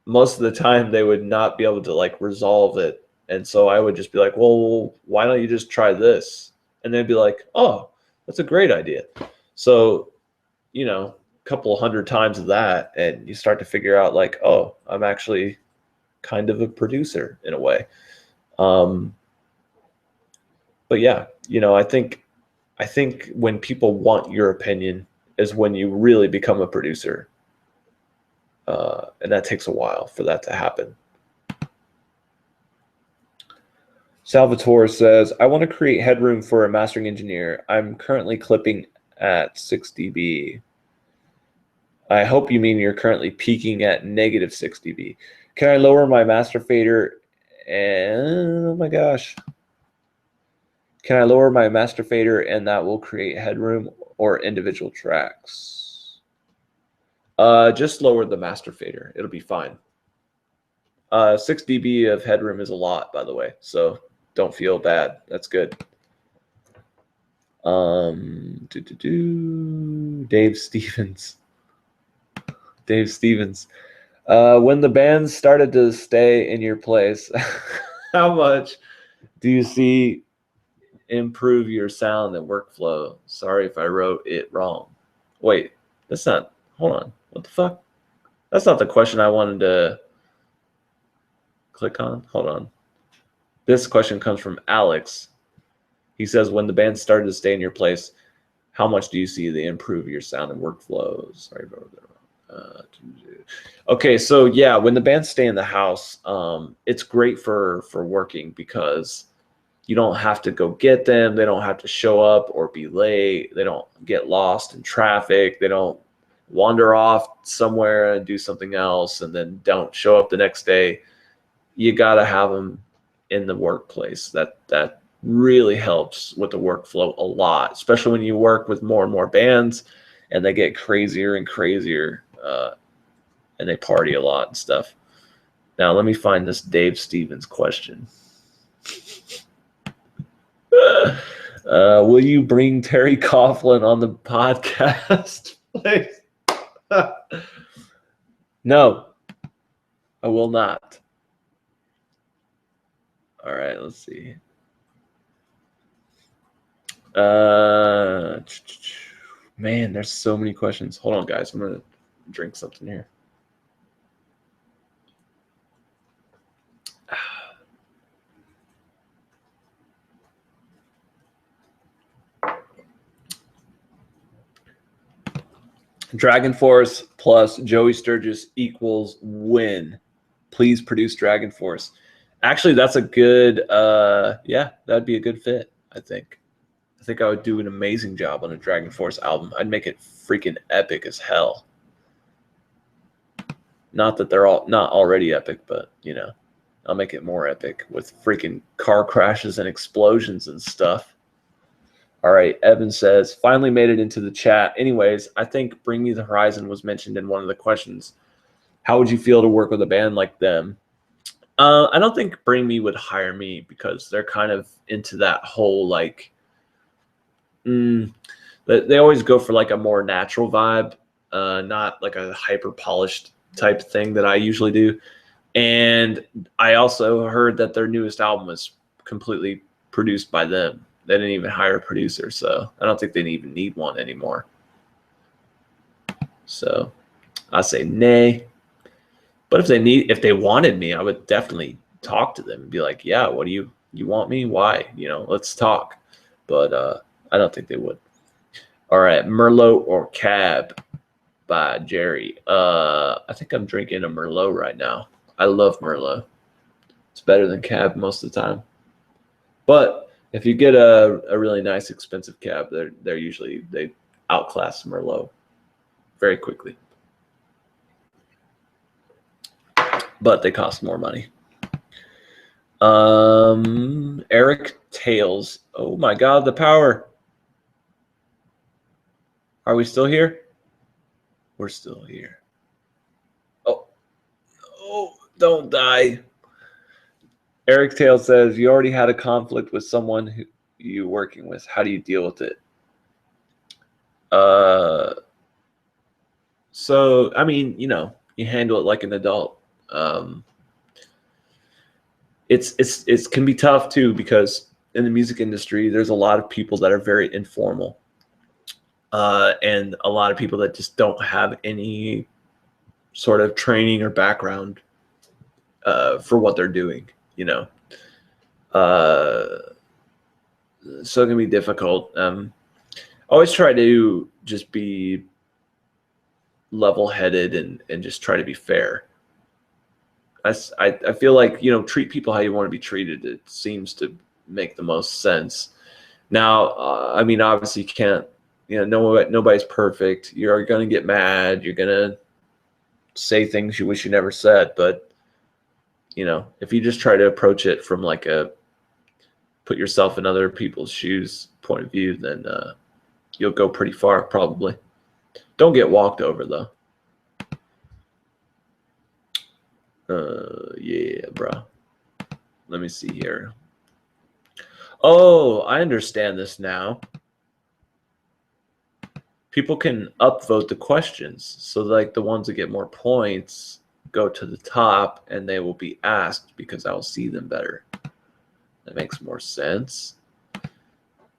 most of the time they would not be able to like resolve it. And so I would just be like, well, why don't you just try this? And they'd be like, oh, that's a great idea. So, you know, a couple 100 times of that, and you start to figure out like, oh, I'm actually kind of a producer in a way. But yeah, you know, I think when people want your opinion is when you really become a producer. And that takes a while for that to happen. Salvatore says, I want to create headroom for a mastering engineer. I'm currently clipping at 6 dB. I hope you mean you're currently peaking at negative 6 dB. Can I lower my master fader? And oh my gosh. Can I lower my master fader and that will create headroom, or individual tracks? Just lower the master fader. It'll be fine. 6 dB of headroom is a lot, by the way, so don't feel bad. That's good. Dave Stevens. When the band started to stay in your place, how much do you see improve your sound and workflow? Sorry if I wrote it wrong. Wait, that's not, hold on. What the fuck? That's not the question I wanted to click on. Hold on. This question comes from Alex. He says, when the band started to stay in your place, how much do you see they improve your sound and workflow? Sorry about that. Okay, so yeah, when the bands stay in the house, it's great for working because you don't have to go get them. They don't have to show up or be late. They don't get lost in traffic. They don't wander off somewhere and do something else and then don't show up the next day. You got to have them in the workplace. That really helps with the workflow a lot, especially when you work with more and more bands and they get crazier and crazier, and they party a lot and stuff. Now, let me find this Dave Stevens question. Will you bring Terry Coughlin on the podcast, please? No, I will not. All right, let's see. Man, there's so many questions. Hold on, guys. I'm going to drink something here. Dragon Force plus Joey Sturgis equals win. Please produce Dragon Force. Actually, that's a good, yeah, that'd be a good fit, I think. I think I would do an amazing job on a Dragon Force album. I'd make it freaking epic as hell. Not that they're all not already epic, but, you know, I'll make it more epic with freaking car crashes and explosions and stuff. All right, Evan says, finally made it into the chat. Anyways, I think Bring Me the Horizon was mentioned in one of the questions. How would you feel to work with a band like them? I don't think Bring Me would hire me because they're kind of into that whole, like, they always go for, like, a more natural vibe, not like a hyper-polished type thing that I usually do. And I also heard that their newest album was completely produced by them. They didn't even hire a producer, so I don't think they even need one anymore. So I say nay. But if they wanted me, I would definitely talk to them and be like, yeah, what do you want me? Why? You know, let's talk. But I don't think they would. All right, Merlot or Cab by Jerry. I think I'm drinking a Merlot right now. I love Merlot. It's better than Cab most of the time. But if you get a really nice, expensive Cab, they're usually, they outclass Merlot very quickly. But they cost more money. Eric Tails. Oh my God, the power. Are we still here? We're still here. Oh, don't die. Eric Tail says, you already had a conflict with someone who you're working with. How do you deal with it? So, I mean, you know, you handle it like an adult. It can be tough too, because in the music industry, there's a lot of people that are very informal, and a lot of people that just don't have any sort of training or background for what they're doing, you know. So it can be difficult. Always try to just be level-headed and just try to be fair. I feel like, you know, treat people how you want to be treated. It seems to make the most sense. Now, I mean, obviously you can't, you know, nobody's perfect. You're going to get mad. You're going to say things you wish you never said. But, you know, if you just try to approach it from like a put yourself in other people's shoes point of view, then you'll go pretty far probably. Don't get walked over though. Yeah, bro. Let me see here. Oh, I understand this now. People can upvote the questions. So like the ones that get more points go to the top and they will be asked because I will see them better. That makes more sense.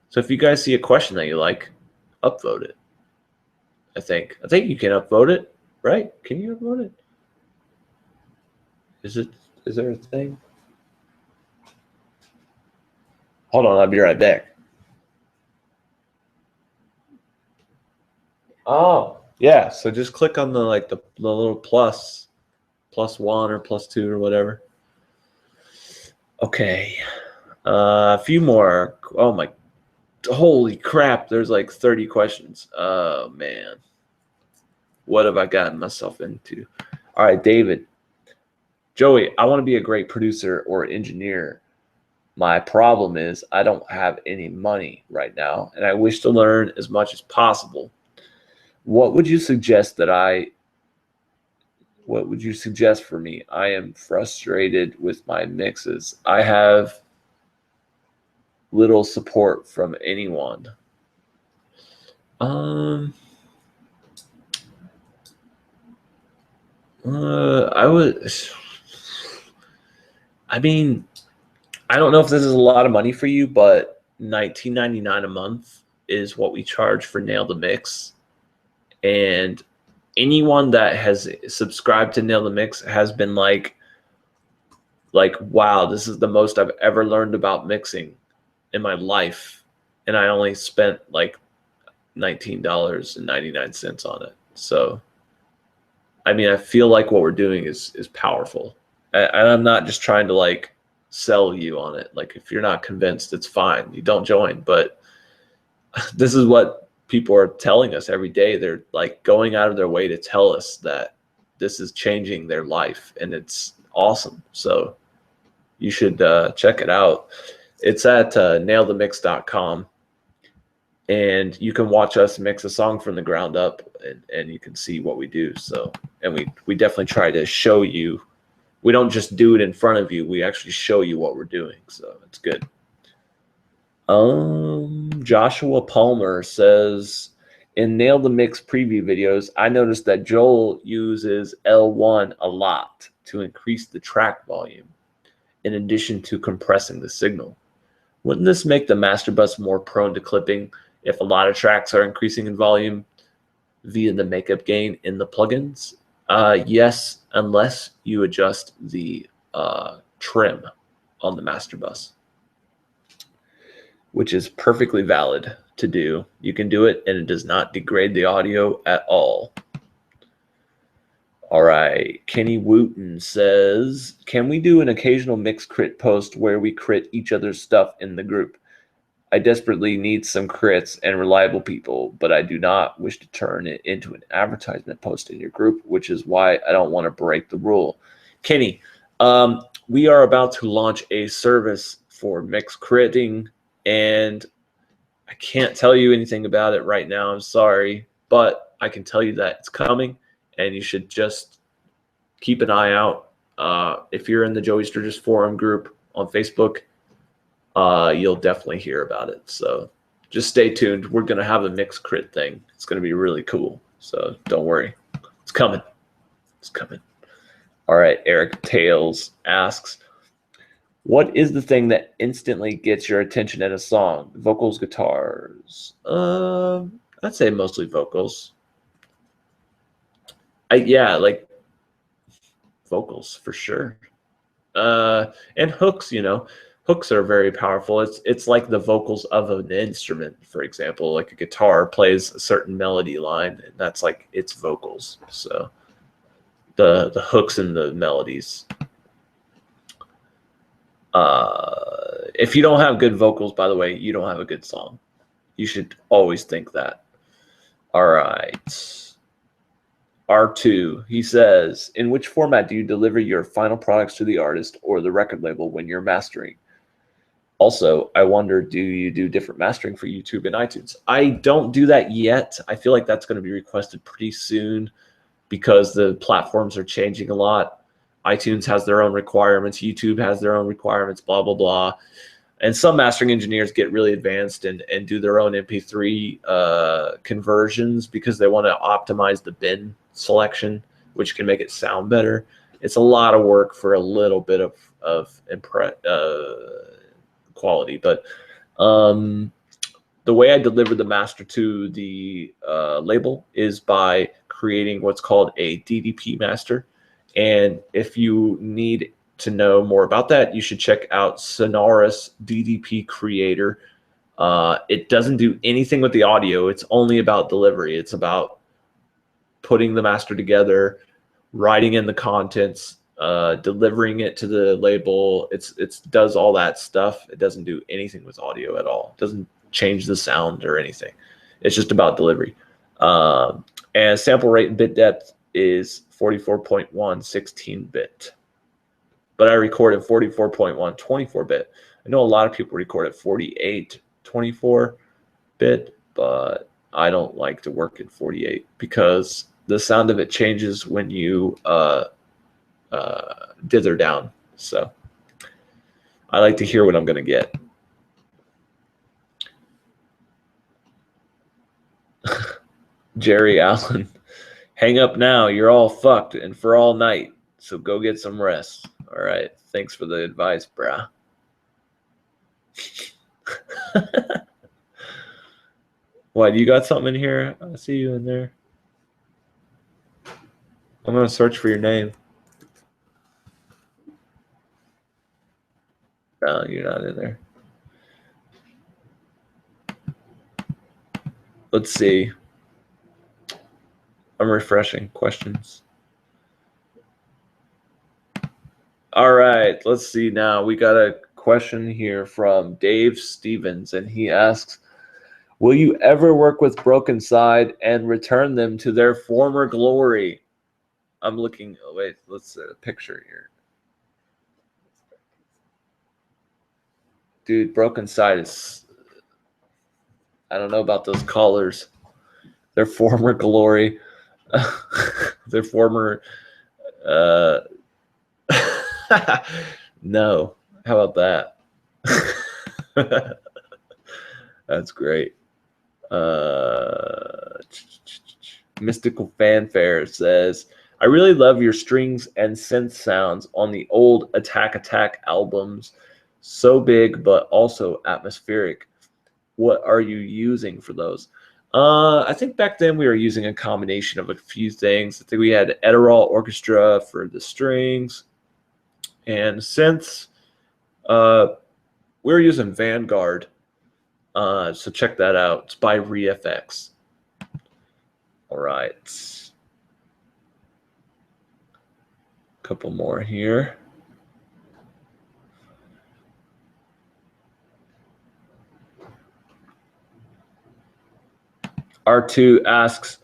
So if you guys see a question that you like, upvote it. I think you can upvote it, right? Can you upvote it? Is there a thing? Hold on, I'll be right back. Oh, yeah. So just click on the little +1 or +2 or whatever. Okay. A few more. Oh my, holy crap. There's like 30 questions. Oh man. What have I gotten myself into? All right, David. Joey, I want to be a great producer or engineer. My problem is I don't have any money right now, and I wish to learn as much as possible. What would you suggest what would you suggest for me? I am frustrated with my mixes. I have little support from anyone. I mean, I don't know if this is a lot of money for you, but $19.99 a month is what we charge for Nail the Mix. And anyone that has subscribed to Nail the Mix has been like, wow, this is the most I've ever learned about mixing in my life. And I only spent like $19.99 on it. So, I mean, I feel like what we're doing is powerful. And I'm not just trying to like sell you on it. Like, if you're not convinced, it's fine. You don't join. But this is what people are telling us every day. They're like going out of their way to tell us that this is changing their life, and it's awesome. So you should check it out. It's at nailthemix.com, and you can watch us mix a song from the ground up, and you can see what we do. So, and we definitely try to show you. We don't just do it in front of you. We actually show you what we're doing. So it's good. Joshua Palmer says, in Nail the Mix preview videos, I noticed that Joel uses L1 a lot to increase the track volume, in addition to compressing the signal. Wouldn't this make the master bus more prone to clipping if a lot of tracks are increasing in volume via the makeup gain in the plugins? Yes, unless you adjust the trim on the master bus, which is perfectly valid to do. You can do it, and it does not degrade the audio at all. All right. Kenny Wooten says, can we do an occasional mix crit post where we crit each other's stuff in the group? I desperately need some crits and reliable people, but I do not wish to turn it into an advertisement post in your group, which is why I don't want to break the rule. Kenny, we are about to launch a service for mix critting, and I can't tell you anything about it right now. I'm sorry, but I can tell you that it's coming, and you should just keep an eye out. If you're in the Joey Sturgis forum group on Facebook, you'll definitely hear about it. So just stay tuned. We're going to have a mix crit thing. It's going to be really cool. So don't worry. It's coming. It's coming. All right. Eric Tales asks, what is the thing that instantly gets your attention in a song? Vocals, guitars? I'd say mostly vocals. Yeah, like vocals for sure. And hooks, hooks are very powerful. It's like the vocals of an instrument, for example. Like a guitar plays a certain melody line, and that's like its vocals. So the hooks and the melodies. If you don't have good vocals, by the way, you don't have a good song. You should always think that. All right. R2, he says, in which format do you deliver your final products to the artist or the record label when you're mastering? Also, I wonder, do you do different mastering for YouTube and iTunes? I don't do that yet. I feel like that's going to be requested pretty soon because the platforms are changing a lot. iTunes has their own requirements. YouTube has their own requirements, blah, blah, blah. And some mastering engineers get really advanced and do their own MP3 conversions because they want to optimize the bin selection, which can make it sound better. It's a lot of work for a little bit of quality. But the way I deliver the master to the label is by creating what's called a DDP master. And if you need to know more about that, you should check out Sonorous DDP Creator. It doesn't do anything with the audio. It's only about delivery. It's about putting the master together, writing in the contents, delivering it to the label. It does all that stuff. It doesn't do anything with audio at all. It doesn't change the sound or anything. It's just about delivery. And sample rate and bit depth is 44.1 16-bit. But I record at 44.1 24-bit. I know a lot of people record at 48 24-bit, but I don't like to work in 48 because the sound of it changes when you dither down. So I like to hear what I'm going to get. Jerry Allen, hang up now. You're all fucked and for all night. So go get some rest. All right. Thanks for the advice, brah. What, you got something in here? I see you in there. I'm going to search for your name. No, you're not in there. Let's see. I'm refreshing questions. All right, let's see now. We got a question here from Dave Stevens, and he asks, will you ever work with Broken Side and return them to their former glory? I'm looking, wait, let's see a picture here. Dude, Broken Side is, I don't know about those colors. Their former glory. Their former, no. How about that? That's great. Mystical Fanfare says, I really love your strings and synth sounds on the old Attack Attack albums. So big, but also atmospheric. What are you using for those? I think back then we were using a combination of a few things. I think we had Edirol Orchestra for the strings and synths. We were using Vanguard. So check that out. It's by ReFX. All right. Couple more here. R2 asks,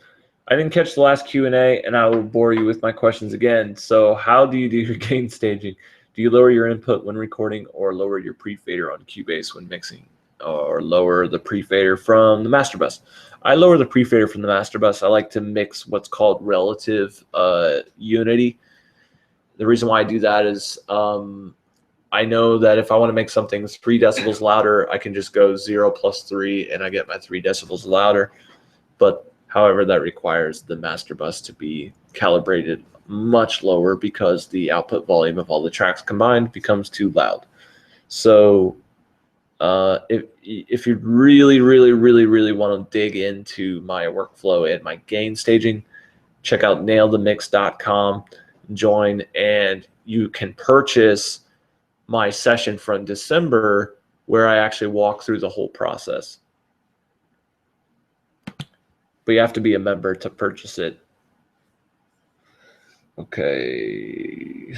I didn't catch the last Q&A, and I will bore you with my questions again. So how do you do your gain staging? Do you lower your input when recording or lower your pre-fader on Cubase when mixing, or lower the pre-fader from the master bus? I lower the pre-fader from the master bus. I like to mix what's called relative unity. The reason why I do that is I know that if I want to make something 3 decibels louder, I can just go 0 + 3 and I get my 3 decibels louder. But however, that requires the master bus to be calibrated much lower because the output volume of all the tracks combined becomes too loud. So if you really want to dig into my workflow and my gain staging, check out nailthemix.com, join, and you can purchase my session from December where I actually walk through the whole process. But you have to be a member to purchase it. Okay.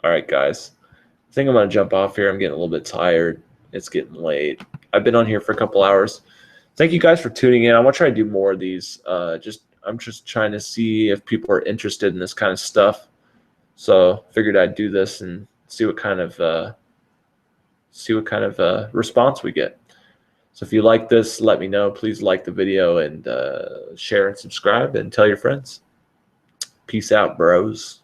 All right, guys. I think I'm going to jump off here. I'm getting a little bit tired. It's getting late. I've been on here for a couple hours. Thank you guys for tuning in. I want to try to do more of these. I'm just trying to see if people are interested in this kind of stuff. So figured I'd do this and see what kind of response we get. So if you like this, let me know. Please like the video and share and subscribe and tell your friends. Peace out, bros.